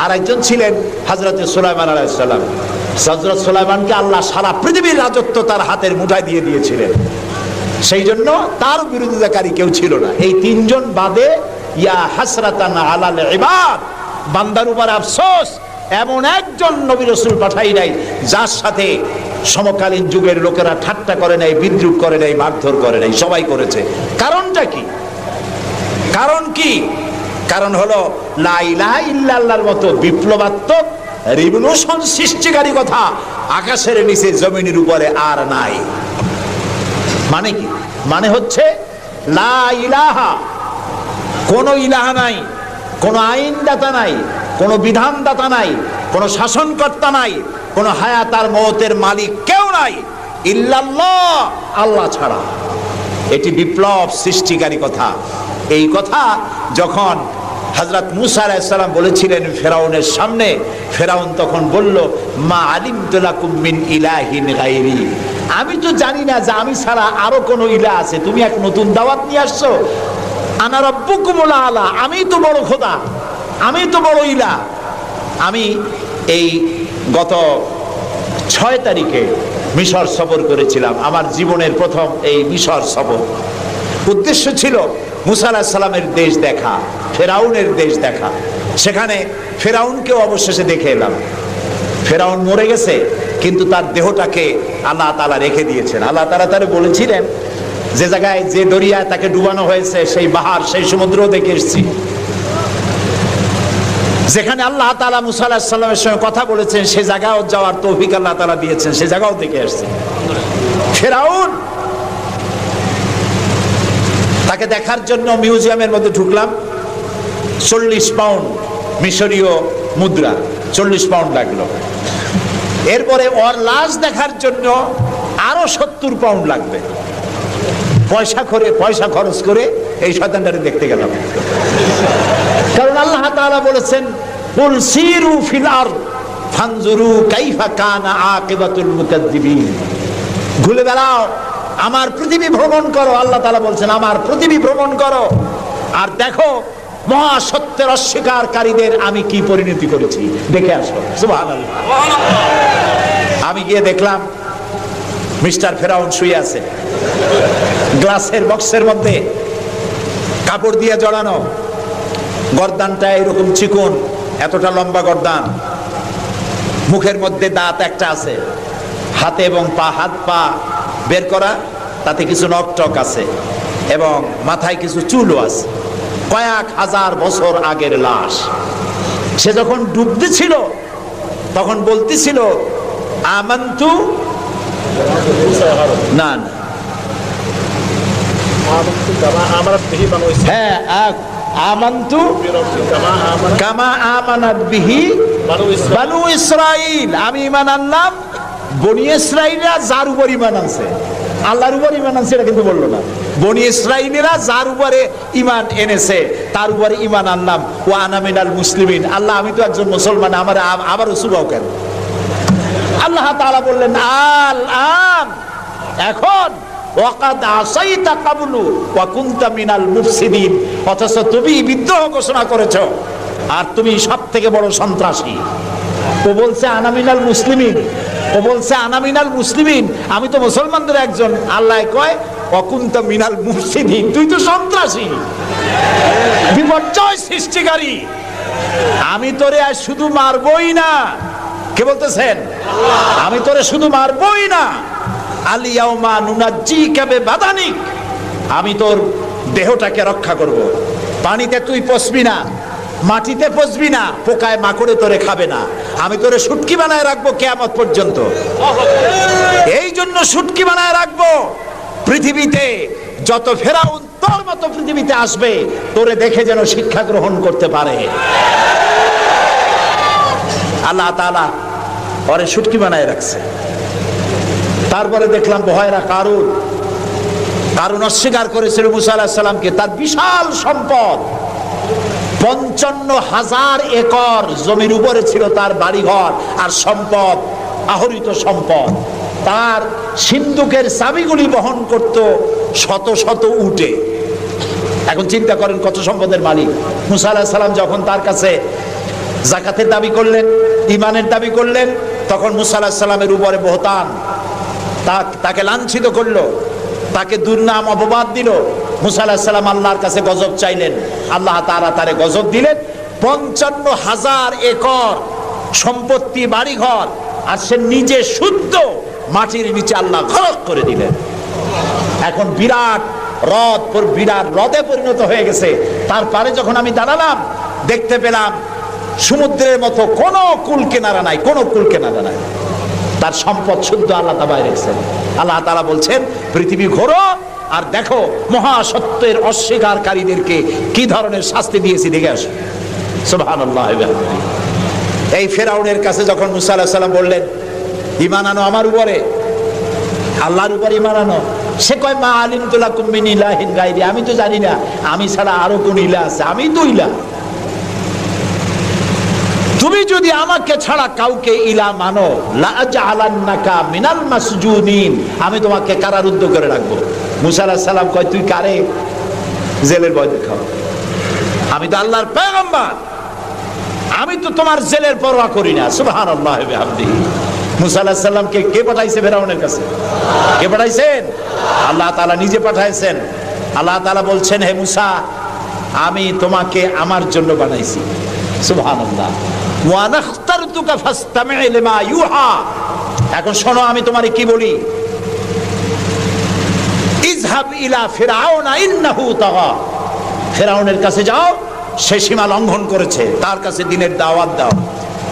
আর একজন ছিলেন হযরত সুলাইমান আলাইহিস সালাম। হযরত সুলাইমানকে আল্লাহ সারা পৃথিবীর রাজত্ব তার হাতের মুঠায় দিয়ে দিয়েছিলেন, সেই জন্য তার বিরোধিতাকারী কেউ ছিল না। এই তিনজন বাদে ইয়া হাসরাতান আলাল ইবাদ, বান্দার উপর আফসোস, এমন একজন নবী রাসূল পাঠাই নাই যার সাথে সমকালীন যুগের লোকেরা ঠাট্টা করে নাই, বিদ্রুপ করে নাই, মারধর করে নাই। সবাই করেছে। কারণটা কি? কারণ কি? কারণ হলো লা ইলাহা ইল্লাল্লাহর মতো বিপ্লবাত্মক রিভলিউশন সৃষ্টিকারী কথা আকাশের নিচে জমিনের উপরে আর নাই। মানে কি? মানে হচ্ছে লা ইলাহা, কোন ইলাহা নাই, কোন আইনদাতা নাই, কোন বিধানদাতা নাই, কোন শাসনকর্তা নাই, কোন হায়াত আর মওতের মালিক কেউ নাই ইল্লাল্লাহ, আল্লাহ ছাড়া। এটি বিপ্লব সৃষ্টিকারী কথা। এই কথা যখন হযরত মূসা আলাইহিস সালাম বলেছিলেন ফেরাউনের সামনে, ফেরাউন তখন বলল, মা আলিমতু লাকুম মিন ইলাহিন গায়রি, আমি তো জানি না যে আমি ছাড়া আরো কোনো ইলাহ আছে। তুমি এক নতুন দাওয়াত নিয়ে আসছো। আনা রাব্বুকুমুল আলা, আমি তো বড় খোদা, আমি তো বড় ইলাহ। আমি এই গত 6 তারিখে মিশর সফর করেছিলাম, আমার জীবনের প্রথম এই মিশর সফর। উদ্দেশ্য ছিল মূসা আলাইহিস সালামের দেশ দেখা, ফেরাউনের দেশ দেখা। সেখানে ফেরাউনকেও অবশেষে দেখে এলাম। ফেরাউন মরে গেছে, কিন্তু তার দেহটাকে আল্লাহ তাআলা রেখে দিয়েছেন। আল্লাহ তাআলা তারে বলেছিলেন, যে জায়গায় যে দরিয়ায় তাকে ডুবানো হয়েছে, সেই বাহার, সেই সমুদ্র দেখে এসেছি। যেখানে আল্লাহ তাআলা মূসা আলাইহিস সালামের সঙ্গে কথা বলেছেন, সে জায়গাও যাওয়ার তৌফিক আল্লাহ তাআলা দিয়েছেন, সে জায়গাও দেখে আসছে। ফেরাউন, তাকে দেখার জন্য মিউজিয়ামের মধ্যে ঢুকলাম। 40 পাউন্ড মিশরীয় মুদ্রা, 40 পাউন্ড লাগলো। এরপরে ওর লাশ দেখার জন্য আরো 70 পাউন্ড লাগবে। পয়সা খরচ করে এই শয়তানটারে দেখতে গেলাম। কারণ আল্লাহ তাআলা বলেছেন, কুল সিরু ফিল আরদ ফানজুরু কাইফা কানা আকিবাতুল মুকাজ্জিবিন, ঘুরে বেড়াও, আমার পৃথিবী ভ্রমণ করো। আল্লাহ তাআলা বলছেন, আমার পৃথিবী ভ্রমণ করো আর দেখো মহাসত্যের অস্বীকারীদের আমি কি পরিণতি করেছি, দেখে আসো। সুবহানাল্লাহ। আমি গিয়ে দেখলাম মিস্টার ফেরাউন শুয়ে আছে, গ্লাসের বক্সের মধ্যে কাপড় দিয়ে জড়ানো, গর্দানটা এরকম চিকন, এতটা লম্বা গর্দান, মুখের মধ্যে দাঁত একটা আছে, হাতে এবং পা, হাত পা বের করা, তাতে কিছু নখ টক আছে এবং মাথায় কিছু চুলও আছে। কয়েক হাজার বছর আগের লাশ। সে যখন ডুবতে ছিল তখন বলতেছিল, আমান্তু, না না, হ্যাঁ, আমান্তু কামা আমানাত বিহি বানু ইসরাইল, আমি ঈমান আনলাম বনি ইসরাইলরা যার উপর ঈমান আনছে। আল্লাহর উপর ঈমান আনছে এটা কিন্তু বললো না। বনি ইসরাইলরা যার উপরে ঈমান এনেছে তার উপরে ঈমান আনলাম। ওয়া আনা মিনাল মুসলিমিন, আল্লাহ আমি তো একজন মুসলমান, আমার আবারও সুবাও কেন? আল্লাহ তাআলা বললেন, আল আন, এখন, ওয়াকাদ আসাইতা কাবলু ওয়া কুনতা মিনাল মুফসিদিন, অথচ তুমি বিদ্রোহ ঘোষণা করেছো আর তুমি সবথেকে বড় সন্ত্রাসী। ও বলছে আনা মিনাল মুসলিমিন, ও বলছে আনা মিনাল মুসলিমিন, আমি তো মুসলমানদের একজন। আল্লাহ কয় ওয়া কুনতা মিনাল মুফসিদিন, তুই তো সন্ত্রাসী, বিপর্যয় সৃষ্টিকারী। আমি তোরে আজ শুধু মারবই না, কে বলতেছেন? আমি তোরে শুধু মারবই না, আলিয়াউমা নুনাজ্জিকা বিবাদানিক, আমি তোর দেহটাকে রক্ষা করব। পানিতে তুই পচবি না, মাটিতে পচবি না, পোকায় মাকড়ে তোরে খাবে না, আমি তোরে শুটকি বানায় রাখবো কিয়ামত পর্যন্ত। এই জন্য শুটকি বানায় রাখবো, পৃথিবীতে যত ফেরাউন তোর মতো পৃথিবীতে আসবে, তোরে দেখে যেন শিক্ষা গ্রহণ করতে পারে। আল্লাহ তাআলা ওরে শুটকি বানায় রাখছে। তারপরে দেখলাম বহায়রা কারুন অস্বীকার করেছিল মুসা আলাইহিস সালামকে, তার বিশাল সম্পদ, 55,000 একর জমির উপরে ছিল তার বাড়িঘর আর সম্পদ, আহরিত সম্পদ। তার সিন্ধুকের চাবিগুলি বহন করত শত শত উটে। এখন চিন্তা করেন কত সম্পদের মালিক। মুসা আলাইহিস সালাম যখন তার কাছে যাকাতের দাবি করলেন, ঈমানের দাবি করলেন, তখন মুসা আলাইহিস সালামের উপরে বহতান, তাকে লাঞ্ছিত করলো, তাকে দুর্নাম অপবাদ দিল। মুসা আলাইহিস সালাম আল্লাহর কাছে গজব চাইলেন, আল্লাহ তাআলা তারে গজব দিলেন। 55,000 একর সম্পত্তি, বাড়িঘর, আর সে নিজে শুদ্ধ মাটির নিচে আল্লাহ গরক করে দিলেন। এখন বিরাট হ্রদে পরিণত হয়ে গেছে। তারপরে যখন আমি দাঁড়ালাম, দেখতে পেলাম সমুদ্রের মতো কোনো কুল কিনারা নাই, কোনো কুল কিনারা নাই। তার সম্পদ শুদ্ধ আল্লাহ তাআলা রেখেছেন। আল্লাহ তাআলা বলছেন, পৃথিবী ঘোরো আর দেখো মহাসত্যের অস্বীকারীদেরকে কি ধরনের শাস্তি দিয়েছি, দেখে আসো। সুবহানাল্লাহ। এই ফেরাউনের কাছে যখন মুসা আলাইহিস সালাম বললেন, ঈমান আনো আমার উপরে, আল্লাহর উপর ঈমান আনো, সে কয়, মা আলিমতু লাকুম মিন ইলাহিন গায়রি, আমি তো জানি না আমি ছাড়া আরো কোন ইলাহ আছে, আমি তো ইলাহ। তুমি যদি আমাকে ছাড়া কাউকে ইলাহ মানো, লা আজআলান্নাকা মিনাল মাসজুনিন, আমি তোমাকে কারারুদ্ধ করে রাখবো। মুসা আলাইহিস সালাম কয়, তুই কারে জেলের ভয় দেখাও? আমি তো আল্লাহর পয়গম্বর, আমি তো তোমার জেলের পরোয়া করি না। সুবহানাল্লাহ ওয়া বিহামদিহি। মুসা আলাইহিস সালামকে কে পাঠাইছে ফেরাউনের কাছে? কে পাঠাইছেন? আল্লাহ তাআলা নিজে পাঠাইছেন। আল্লাহ তাআলা বলছেন, হে মুসা, আমি তোমাকে আমার জন্য বানাইছি। সুবহানাল্লাহ। ওয়া নাখতারতুকা ফাসতামি' লিমা ইউহা। এখন শোনো আমি তোমারে কি বলি। ইযহাব ইলা ফিরআউনা ইন্নাহু তাগা। ফেরাউনের কাছে যাও, সে সীমা লঙ্ঘন করেছে, তার কাছে দ্বীনের দাওয়াত দাও।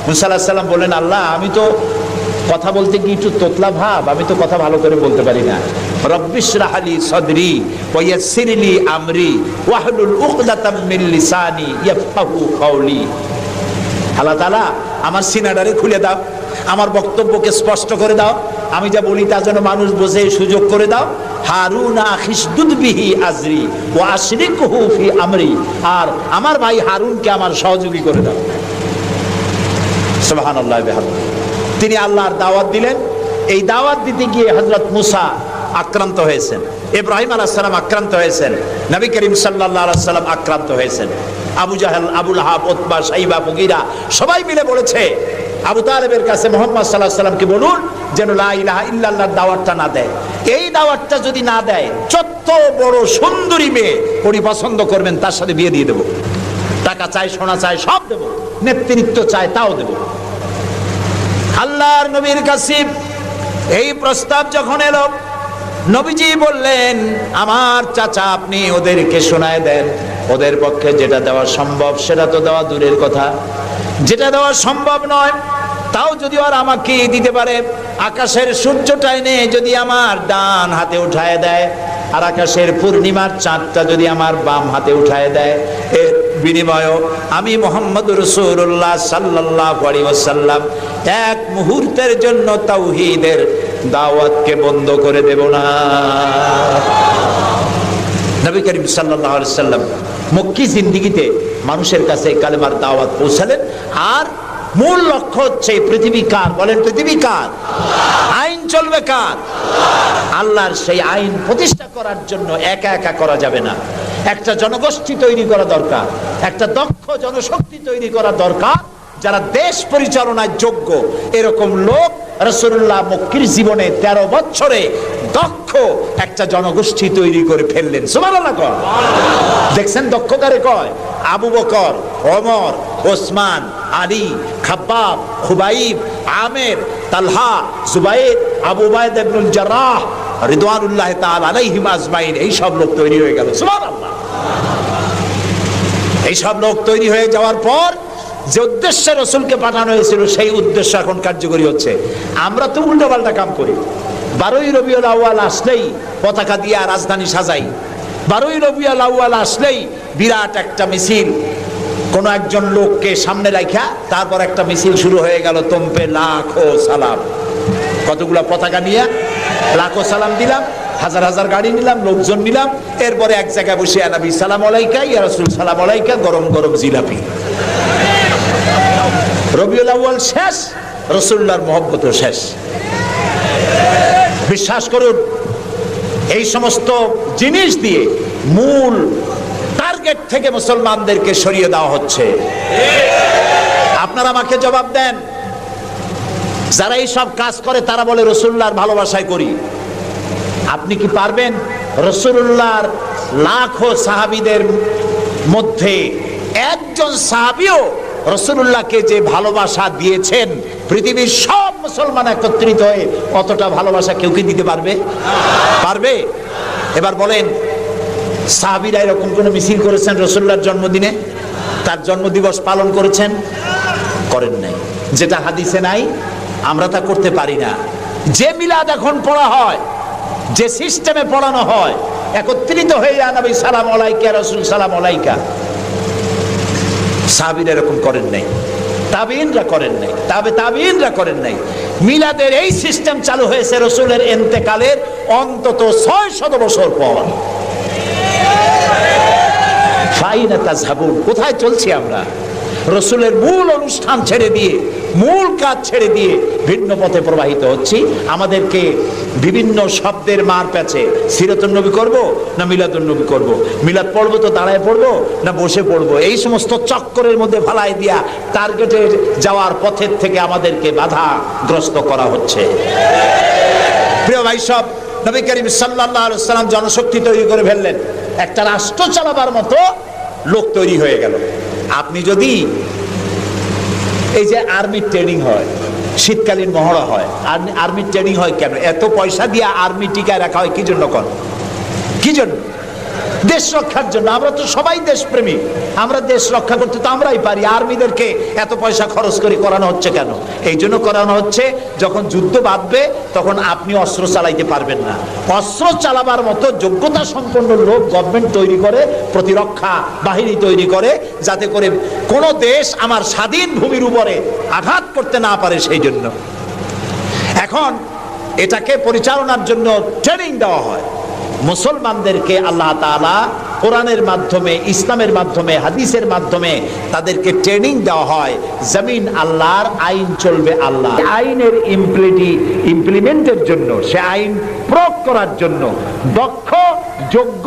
মুসা আলাইহিস সালাম বললেন, আল্লাহ, আমি তো কথা বলতে গিয়ে একটু তোতলা ভাব, আমি তো কথা ভালো করে বলতে পারি না। রব্বিশরাহ লি সাদরি ওয়া ইয়াসসির লি আমরি ওয়াহলুল উকদাতাম মিন লিসানি ইয়াফকাহু কাওলি। আল্লাহ তাআলা আমার সিনাটারে খুলে দাও, আমার বক্তব্যকে স্পষ্ট করে দাও, আমি যা বলি তা যেন মানুষ বোঝে সুযোগ করে দাও। হারুনা আখিসদুদ বিহি আজরি ওয়া আশরিকহু ফি আমরি, আর আমার ভাই হারুনকে আমার সহযোগী করে দাও। সুবহানাল্লাহ ওয়া বিহামদিহি। তিনি আল্লাহর দাওয়াত দিলেন। এই দাওয়াত দিতে গিয়ে হযরত মুসা আক্রান্ত হয়েছেন, ইব্রাহিম আলাইহিস সালাম আক্রান্ত হয়েছেন, নবী করিম সাল্লাল্লাহু আলাইহি ওয়াসাল্লাম আক্রান্ত হয়েছেন। আবু জাহেল, আবু লাহাব, উতবা, শাইবা, মুগীরা সবাই মিলে বলেছে আবু তালেবের কাছে মুহাম্মদ সাল্লাল্লাহু আলাইহি ওয়াসাল্লামকে বলুন যেন লা ইলাহা ইল্লাল্লাহর দাওয়াতটা না দেয়। এই দাওয়াতটা যদি না দেয়, যত বড় সুন্দরী মেয়ে উনি পছন্দ করবেন তার সাথে বিয়ে দিয়ে দেব। টাকা চাই, সোনা চাই, সব দেব। নেতৃত্ব চাই, তাও দেব। আল্লাহর নবীর কাছে এই প্রস্তাব যখন এলো, নবীজি বললেন, আমার চাচা, আপনি ওদেরকে শোনায় দেন। ওদের পক্ষে যেটা দেওয়া সম্ভব সেটা তো দেওয়া দূরের কথা, যেটা দেওয়া সম্ভব নয় তাও যদি ওরা আমাকে দিতে পারে, আকাশের সূর্যটা এনে যদি আমার ডান হাতে উঠায় দেয়, আর আকাশের পূর্ণিমার চাঁদটা যদি আমার বাম হাতে উঠায় দেয়, এর বিনিময়ে আমি মুহাম্মদুর রাসূলুল্লাহ সাল্লাল্লাহু আলাইহি ওয়াসাল্লাম এক মুহূর্তের জন্য তাওহীদের দাওয়াতকে বন্ধ করে দেব না। নবী করিম সাল্লাল্লাহু আলাইহি ওয়াসাল্লাম মক্কি জিন্দেগিতে মানুষের কাছে কালেমার দাওয়াত পৌঁছালেন। আর মূল লক্ষ্য হচ্ছে পৃথিবী কার? বলেন, পৃথিবী কার? আইন চলবে কার? আল্লাহর। সেই আইন প্রতিষ্ঠা করার জন্য একা একা করা যাবে না, একটা জনগোষ্ঠী তৈরি করা দরকার, একটা দক্ষ জনশক্তি তৈরি করা দরকার, যারা দেশ পরিচালনার যোগ্য। এরকম লোক রাসূলুল্লাহ মক্কির জীবনে 13 বছরে দক্ষ একটা জনগোষ্ঠী তৈরি করে ফেললেন। সুবহানাল্লাহ। দেখছেন দক্ষ কারে কয়? আবু বকর, ওমর, ওসমান, আলী, খাব্বাব, খুবাইব, আমের, তালহা, জুবাইর, আবু উবাইদা ইবনুল জাররাহ রিদওয়ানুল্লাহ তাআলা আলাইহিম আজমাইন। এই সব লোক তৈরি হয়ে গেল। সুবহানাল্লাহ। এই সব লোক তৈরি হয়ে যাওয়ার পর যে উদ্দেশ্যে রাসূলকে পাঠানো হয়েছিল সেই উদ্দেশ্য এখন কার্যকরী হচ্ছে। আমরা তো উল্টোপাল্টা কাম করি। 12ই রবিউল আউয়াল আসলেই পতাকা দিয়ে রাজধানী সাজাই। 12ই রবিউল আউয়াল আসলেই বিরাট একটা মিছিল, কোন একজন লোককে সামনে রাখা, তারপর একটা মিছিল শুরু হয়ে গেল। তোমপে লাখো সালাম, কতগুলা পতাকা নিয়ে লাখো সালাম দিলাম। হাজার হাজার গাড়ি নিলাম, লোকজন নিলাম, এরপরে এক জায়গায় বসে ইয়া নবী সালাম আলাইকা, ইয়া রাসূল সালাম আলাইকা, গরম গরম জিলাপি। রবিউল আউয়াল শেষ, রাসূলুল্লাহর মহব্বতও শেষ। বিশ্বাস করুন, এই সমস্ত জিনিস দিয়ে মূল টার্গেট থেকে মুসলমানদেরকে সরিয়ে দেওয়া হচ্ছে। আপনারা আমাকে জবাব দেন, যারা এই সব কাজ করে তারা বলে রাসূলুল্লাহর ভালোবাসায় করি। আপনি কি পারবেন রাসূলুল্লাহর লাখো সাহাবীদের মধ্যে একজন সাহাবীও রাসূলুল্লাহকে যে ভালোবাসা দিয়েছেন, পৃথিবীর সব মুসলমান একত্রিত হয়ে অতটা ভালোবাসা কেউ কি দিতে পারবে? পারবে? এবার বলেন, সাহাবীরা এরকম কোন মিছিল করেছেন রাসূলুল্লাহর জন্মদিনে? তার জন্মদিবস পালন করেছেন? করেন নাই। যেটা হাদিসে নাই আমরা তা করতে পারি না। যে মিলাদ এখন পড়া হয়, যে সিস্টেমে পড়ানো হয়, একত্রিত হয়ে ইয়া নবী সালাম আলাইকা, রাসূল সালাম আলাইকা, সাহাবীরা এরকম করেন নাই, তাবিঈনরা করেন নাই, তাবিঈনরা করেন নাই। মিলাদের এই সিস্টেম চালু হয়েছে রাসূলের ইন্তেকালের অন্তত 600 বছর পর। ফাইনা তাযহাবুন, কোথায় চলছি আমরা? রাসূলের মূল অনুষ্ঠান ছেড়ে দিয়ে, মূল কাজ ছেড়ে দিয়ে ভিন্ন পথে প্রবাহিত হচ্ছি। আমাদেরকে বিভিন্ন শব্দের মার প্যাচে সিরাতুন নবী করব না মিলাদুন নবী করব, মিলাদ পড়বো তো দাঁড়ায় পড়বো না বসে পড়বো, এই সমস্ত চক্করের মধ্যে ফালাই দিয়া টার্গেটে যাওয়ার পথের থেকে আমাদেরকে বাধাগ্রস্ত করা হচ্ছে। প্রিয় ভাই সব, নবী করিম সাল্লাল্লাহু আলাইহি ওয়াসাল্লাম জনশক্তি তৈরি করে ফেললেন, একটা রাষ্ট্র চালাবার মতো লোক তৈরি হয়ে গেল। আপনি যদি এই যে আর্মির ট্রেনিং হয়, শীতকালীন মহড়া হয়, আর্মির ট্রেনিং হয় কেন? এত পয়সা দিয়ে আর্মি টিকায় রাখা হয় কি জন্য? কি জন্য? দেশ রক্ষার জন্য। আমরা তো সবাই দেশপ্রেমী, আমরা দেশ রক্ষা করতে তো আমরাই পারি। আর্মিদেরকে এত পয়সা খরচ করে করানো হচ্ছে কেন? এই জন্য করানো হচ্ছে, যখন যুদ্ধ বাঁধবে তখন আপনি অস্ত্র চালাইতে পারবেন না, অস্ত্র চালাবার মতো যোগ্যতা সম্পন্ন লোক গভর্নমেন্ট তৈরি করে, প্রতিরক্ষা বাহিনী তৈরি করে, যাতে করে কোন দেশ আমার স্বাধীন ভূমির উপরে আঘাত করতে না পারে। সেই জন্য এখন এটাকে পরিচালনার জন্য ট্রেনিং দেওয়া হয়। মুসলমানদেরকে আল্লাহ তাআলা কোরআনের মাধ্যমে, ইসলামের মাধ্যমে, হাদিসের মাধ্যমে তাদেরকে ট্রেনিং দেওয়া হয়। জমিন আল্লাহর, আইন চলবে আল্লাহ। আইনের ইমপ্লিমেন্টের জন্য, সে আইন প্রয়োগ করার জন্য দক্ষ যোগ্য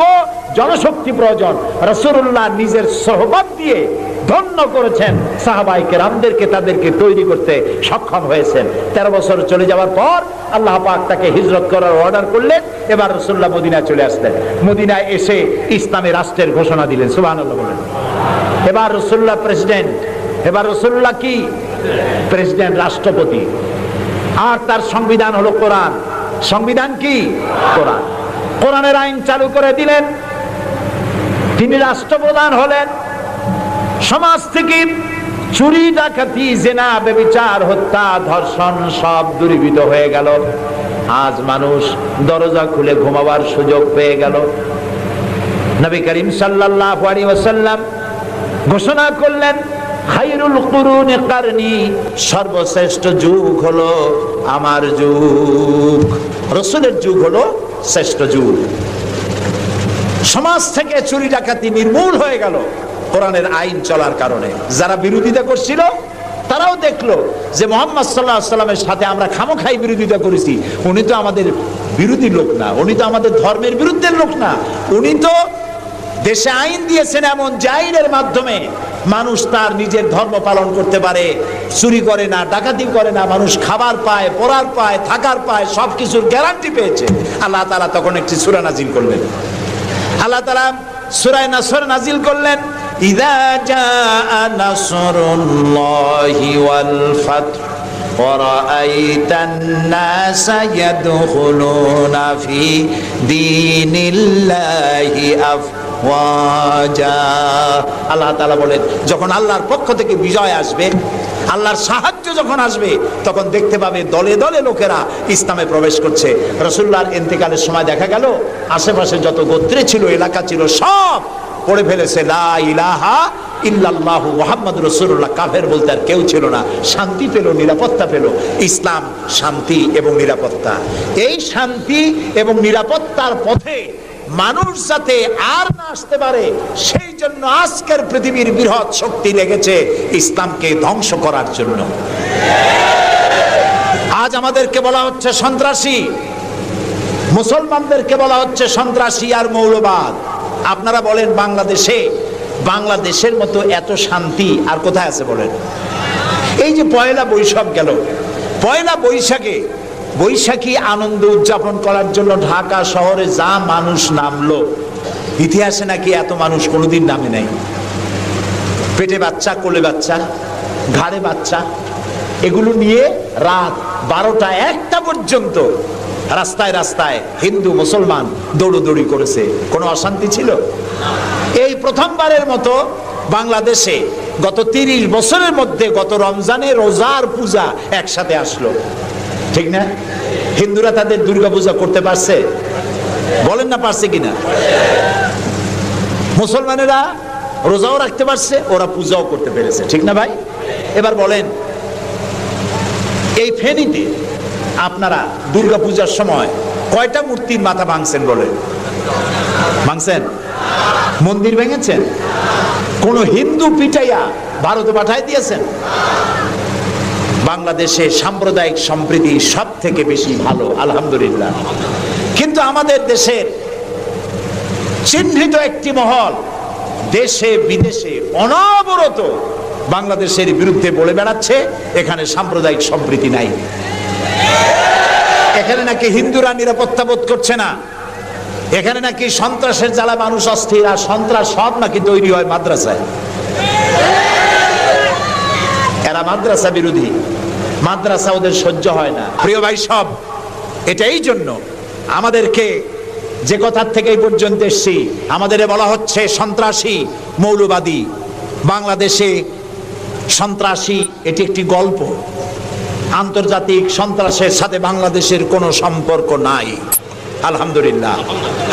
জনশক্তি প্রয়োজন। রাসূলুল্লাহ নিজের সোহবত দিয়ে ধন্য করেছেন সাহাবায়ে কেরামদেরকে, তাদেরকে তৈরি করতে সক্ষম হয়েছেন। 13 বছর চলে যাওয়ার পর আল্লাহ পাক তাকে হিজরত করার অর্ডার করলেন। এবার রাসূলুল্লাহ মদিনায় চলে আসলেন। মদিনায় এসে ইসলামী রাষ্ট্রের ঘোষণা দিলেন। সুবহানাল্লাহ বলেন। এবার রাসূলুল্লাহ প্রেসিডেন্ট, এবার রাসূলুল্লাহ কি প্রেসিডেন্ট, রাষ্ট্রপতি। আর তার সংবিধান হলো কোরআন। সংবিধান কি? কোরআন। কোরআনের আইন চালু করে দিলেন। তিনি রাষ্ট্রপ্রধান হলেন। সমাজ থেকে চুরি, ডাকাতি, জিনা, ব্যভিচার, হত্যা, ধর্ষণ সব দূরীভূত হয়ে গেল। আজ মানুষ দরজা খুলে ঘুমাবার সুযোগ পেয়ে গেল। নবী করিম সাল্লাল্লাহু আলাইহি ওয়াসাল্লাম ঘোষণা করলেন, খায়রুল কুরুনি কারনি, সর্বশ্রেষ্ঠ যুগ হলো আমার যুগ। রাসূলের যুগ হলো শ্রেষ্ঠ যুগ। সমাজ থেকে চুরি ডাকাতি নির্মূল হয়ে গেল কোরআনের আইন চলার কারণে। যারা বিরোধিতা করছিল তারাও দেখলো যে মুহাম্মদ সাল্লাল্লাহু আলাইহি ওয়াসাল্লামের সাথে আমরা খামখাই বিরোধিতা করেছি, উনি তো আমাদের বিরোধী লোক না, উনি তো আমাদের ধর্মের বিরুদ্ধে লোক না, উনি তো দেশে আইন দিয়েছেন এমন যে আইনের মাধ্যমে মানুষ তার নিজের ধর্ম পালন করতে পারে, চুরি করে না, ডাকাতি করে না, মানুষ খাবার পায়, পড়ার পায়, থাকার পায়, সবকিছুর গ্যারান্টি পেয়েছে। আল্লাহ তাআলা তখন একটি সূরা নাজিল করলেন। আল্লাহ তাআলা সূরা নাসর নাজিল করলেন, ইযা জাআ নাসরুল্লাহি ওয়াল ফাতহ ওয়া রাআইতান নাসা ইয়াদখুলুনা ফি দীনিল্লাহি আফওয়াজা। আল্লাহ তাআলা বলেন, যখন আল্লাহর পক্ষ থেকে বিজয় আসবে, আল্লাহর সাহায্য যখন আসবে, তখন দেখতে পাবে দলে দলে লোকেরা ইসলামে প্রবেশ করছে। রাসূলুল্লাহর ইন্তেকালের সময় দেখা গেল আশেপাশে যত গোত্রে ছিল, এলাকা ছিল, সব পড়ে ফেলেছে লা ইলাহা ইল্লাল্লাহু মুহাম্মাদুর রাসূলুল্লাহ। কাফের বলতে আর কেউ ছিল না, শান্তি পেল, নিরাপত্তা পেল। ইসলাম শান্তি এবং নিরাপত্তা। এই শান্তি এবং নিরাপত্তার পথে মানুষ যাতে আর না আসতে পারে, সেই জন্য আজকের পৃথিবীর বৃহৎ শক্তি লেগেছে ইসলামকে ধ্বংস করার জন্য। আজ আমাদেরকে বলা হচ্ছে সন্ত্রাসী, মুসলমানদেরকে বলা হচ্ছে সন্ত্রাসী আর মৌলবাদ। আপনারা বলেন বাংলাদেশের মতো এত শান্তি আর কোথায় আছে বলেন? এই যে পয়লা বৈশাখ গেল, পয়লা বৈশাখী আনন্দ উদযাপন করার জন্য ঢাকা শহরে যা মানুষ নামলো, ইতিহাসে নাকি এত মানুষ কোনোদিন নামে নাই। পেটে বাচ্চা, কোলে বাচ্চা, ঘাড়ে বাচ্চা, এগুলো নিয়ে রাত 12টা 1টা পর্যন্ত রাস্তায় রাস্তায় হিন্দু মুসলমান দৌড়দৌড়ি করেছে। কোনো অশান্তি ছিল? এই প্রথমবারের মতো বাংলাদেশে গত 30 বছরের মধ্যে গত রমজানে রোজার পূজা একসাথে আসলো, ঠিক না? হিন্দুরা তাদের দুর্গা পূজা করতে পারছে? বলেন না পারছে কিনা? মুসলমানেরা রোজাও রাখতে পারছে, ওরা পূজাও করতে পেরেছে, ঠিক না ভাই? এবার বলেন, এই ফেনীতে আপনারা দুর্গা পূজার সময় কয়টা মূর্তির মাথা ভাঙছেন বলেন? ভাঙছেন? মন্দির ভেঙেছেন? কোন হিন্দু পিটাইয়া ভারতে পাঠায় দিয়েছেন? বাংলাদেশে সাম্প্রদায়িক সম্প্রীতি সব থেকে বেশি ভালো, আলহামদুলিল্লাহ। কিন্তু আমাদের দেশের চিহ্নিত একটি মহল দেশে বিদেশে অনবরত বাংলাদেশের বিরুদ্ধে বলে বেড়াচ্ছে এখানে সাম্প্রদায়িক সম্প্রীতি নাই, এখানে নাকি হিন্দুরা নিরাপত্তা বোধ করছে না, এখানে নাকি সন্ত্রাসের জ্বালা মানুষ অস্থির, আর সন্ত্রাস সব নাকি তৈরি হয় মাদ্রাসায়। এরা মাদ্রাসা বিরোধী, মাদ্রাসা ওদের সহ্য হয় না। প্রিয় ভাই সব, এটা এই জন্য আমাদেরকে যে কথার থেকে এই পর্যন্ত এসেছি, আমাদের বলা হচ্ছে সন্ত্রাসী, মৌলবাদী। বাংলাদেশে সন্ত্রাসী এটি একটি গল্প, আন্তর্জাতিক সন্ত্রাসের সাথে বাংলাদেশের কোনো সম্পর্ক নাই, আলহামদুলিল্লাহ।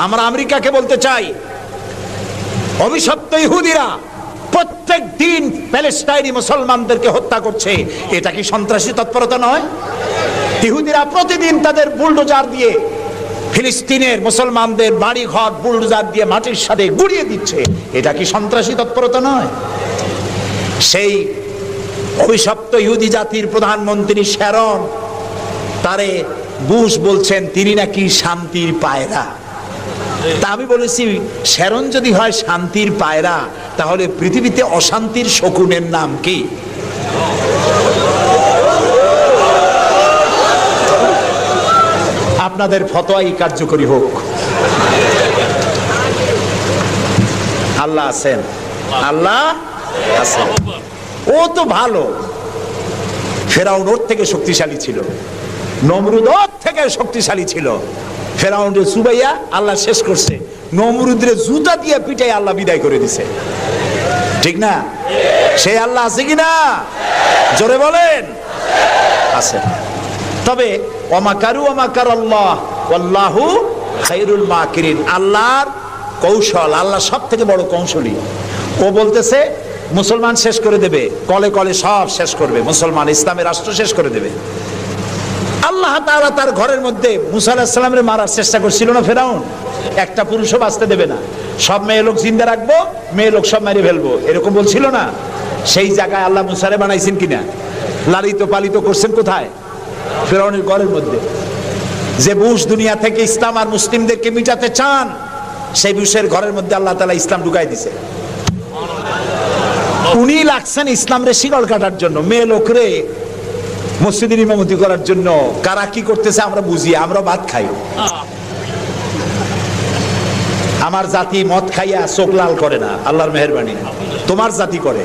আমরা আমেরিকাকে বলতে চাই, অভিশপ্ত ইহুদিরা প্রত্যেক দিন প্যালেস্টাইনি মুসলমানদেরকে হত্যা করছে, এটা কি সন্ত্রাসী তৎপরতা নয়? ইহুদিরা প্রতিদিন তাদের বুলডোজার দিয়ে ফিলিস্তিনের মুসলমানদের বাড়ি ঘর বুলডোজার দিয়ে মাটির সাথে গুড়িয়ে দিচ্ছে, এটা কি সন্ত্রাসী তৎপরতা নয়? সেই অভিশপ্ত ইহুদি জাতির প্রধানমন্ত্রী শ্যারন, তারে বুশ বলছেন তিনি নাকি শান্তির পায়রা। তা আমি বলেছি, শ্যারন যদি হয় শান্তির পায়রা, তাহলে পৃথিবীতে অশান্তির শকুনের নাম কি? আপনাদের ফতোয়াই কার্যকরী হোক। আল্লাহ আছেন, আল্লাহ আছেন। ও তো ভালো, ফেরাউন ওর থেকে শক্তিশালী ছিল, নমরুদ ওর থেকে শক্তিশালী ছিল। ফেরাউনের সুবাইয়া আল্লাহ শেষ করছে, নমরুদের জুতা দিয়ে পিটাই আল্লাহ বিদায় করে দিছে, ঠিক না? সেই আল্লাহ আছে কিনা? জোরে বলেন, আছে। তবে ওয়ামাকারু ওয়ামাকারাল্লাহ ওয়াল্লাহু খায়রুল মাকিরিন। আল্লাহর কৌশল, আল্লাহ সব থেকে বড় কৌশলী। ও বলতেছে মুসলমান শেষ করে দেবে, কলে কলে সব শেষ করবে, মুসলমান ইসলামের রাষ্ট্র শেষ করে দেবে। আল্লাহ তাআলা তার ঘরের মধ্যে মুসা আলাইহিস সালামের মারার চেষ্টা করছিল না ফেরাউন? একটা পুরুষও বাঁচতে দেবে না, সব মেয়ে লোক জিন্দা রাখবো, মেয়ে লোক সব মেরে ফেলবো, এরকম বলছিল না? সেই জায়গায় আল্লাহ মুসারে বানাইছেন কিনা? লালিত পালিত করছেন কোথায়? ফেরাউনের ঘরের মধ্যে। যে বুশ দুনিয়া থেকে ইসলাম আর মুসলিমদেরকে মিটাতে চান, সেই বুশের ঘরের মধ্যে আল্লাহ তাআলা ইসলাম ঢুকাই দিছে। উনি লাগছেন ইসলাম রে শিকল কাটার জন্য, মেয়ে লোকরে মসজিদের ইমামতি করার জন্য। কারা কি করতেছে আমরা বুঝি, আমরা ভাত খাই। আমার জাতি মদ খাইয়া চোখ লাল করে না, আল্লাহর মেহেরবানি। তোমার জাতি করে।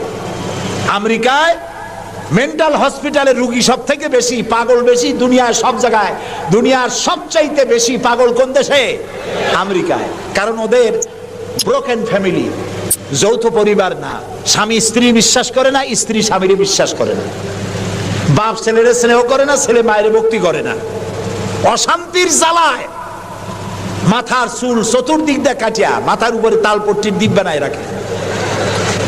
আমেরিকায় মেন্টাল হসপিটালে রুগী সব থেকে বেশি, পাগল বেশি দুনিয়ার সব জায়গায়। দুনিয়ার সবচাইতে বেশি পাগল কোন দেশে? আমেরিকায়। কারণ ওদের ব্রোকেন ফ্যামিলি, যৌথ পরিবার না, স্বামী স্ত্রী বিশ্বাস করে না, স্ত্রী স্বামীর বিশ্বাস করে না, বাপ ছেলের স্নেহ করে না, ছেলে মায়ের ভক্তি করে না। অশান্তির জ্বালায় মাথার চুল চতুর্দিক দিয়ে কাটিয়া মাথার উপরে তালপট্টির দ্বীপ বানায় রাখে।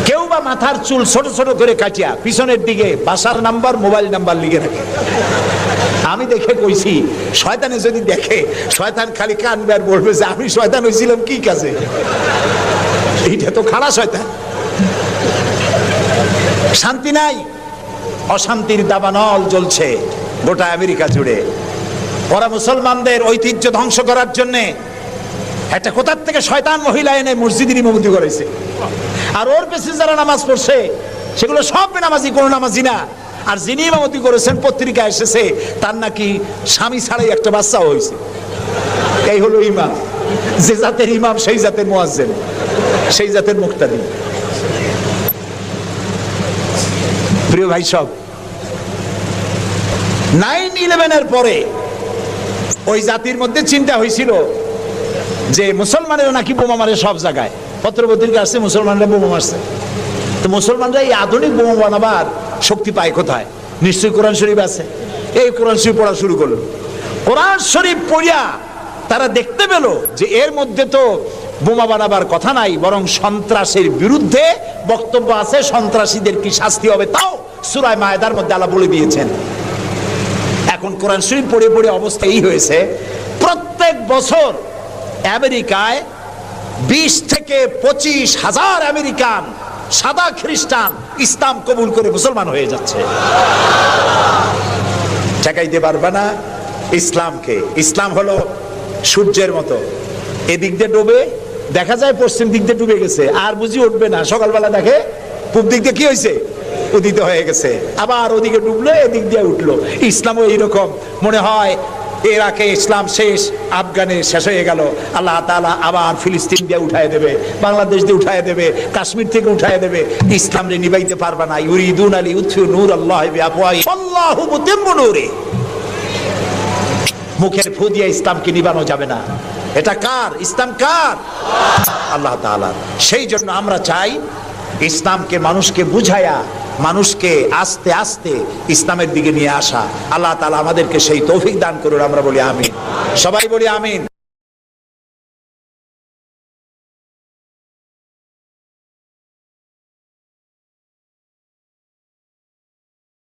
কেউ বা মাথার চুল ছোট ছোট করে কাটিয়া পিছনের দিকে বাসার নাম্বার, মোবাইল নাম্বার লিখে রাখে। আমি দেখে কইছি, শয়তানে যদি দেখে, শয়তান খালি কানবে আর বলবে যে আমি শয়তান হয়েছিলাম কি কাজে। এইটা তো খারাপ শয়তান। শান্তি নাই, অশান্তির দাবানল জ্বলছে গোটা আমেরিকা জুড়ে। ওরা মুসলমানদের ঐতিহ্য ধ্বংস করার জন্য একটা কোথার থেকে শয়তান মহিলা এনে মসজিদের ইমামতি করেছে। আর ওর পেছনে যারা নামাজ পড়ছে সেগুলো সব বেনামাজি, কোনো নামাজি না। আর যিনি ইমামতি করেছেন পত্রিকা এসেছে তার নাকি স্বামী ছাড়াই একটা বাচ্চা হয়েছে। এই হলো ইমাম। যে জাতের ইমাম সেই জাতের মুয়াজ্জিন, সেই জাতের মুক্তাদি। প্রিয় ভাই সব, 9/11 পরে ওই জাতির মধ্যে চিন্তা হয়েছিল যে মুসলমানেরা নাকি বোমা মারে সব জায়গায়। পত্রপত্রিকা আসছে মুসলমানরা বোমা মারছে। তো মুসলমানরা এই আধুনিক বোমা বানাবার শক্তি পায় কোথায়? নিশ্চয়ই কোরআন শরীফ আছে। এই কোরআন শরীফ পড়া শুরু করলো। কোরআন শরীফ পড়িয়া তারা দেখতে পেল যে এর মধ্যে তো বোমা বানাবার কথা নাই, বরং সন্ত্রাসের বিরুদ্ধে বক্তব্য আছে। সন্ত্রাসীদের কি শাস্তি হবে তাও সূরা মায়েদার মধ্যে আল্লাহ বলে দিয়েছেন। এখন কোরআন শরীফ পড়ে পড়ে অবস্থা এই হয়েছে, প্রত্যেক বছর আমেরিকায় 20 থেকে 25 হাজার আমেরিকান সাদা খ্রিস্টান ইসলাম কবুল করে মুসলমান হয়ে যাচ্ছে। ঠেকাইতে পারবে না ইসলামকে। ইসলাম হলো সূর্যের মতো, এদিক দিয়ে ডুবে দেখা যায় পশ্চিম দিক দিয়ে ডুবে গেছে, আর বুঝি উঠবে না। সকালবেলা দেখে পূব দিক দিয়ে কি হয়েছে, উদিত হয়ে গেছে। আবার ওদিকে ডুবলো, এদিক দিয়ে উঠলো। ইসলামও এইরকম। মনে হয় ইরাকে ইসলাম শেষ, আফগানে শেষ হয়ে গেল, আল্লাহ তাআলা আবার ফিলিস্তিন দিয়ে উঠায় দেবে, বাংলাদেশ দিয়ে উঠায় দেবে, কাশ্মীর থেকে উঠায় দেবে। ইসলাম রে নিবাইতে পারবে না। ইউরিদুনা লিইউতফিউ নূরাল্লাহি বিআফওয়াহিহিম আল্লাহু মুতিম্মু নূরিহি। মুখের ফু দিয়ে ইসলামকে নিবানো যাবে না। এটা কার? ইসলাম কার? আল্লাহ তাআলা। সেই জন্য আমরা চাই ইসলামকে মানুষকে বুঝায়া, মানুষকে আস্তে আস্তে ইসলামের দিকে নিয়ে আসা। আল্লাহ তাআলা আমাদেরকে সেই তৌফিক দান করুন। আমরা বলি আমিন। সবাই বলি আমিন।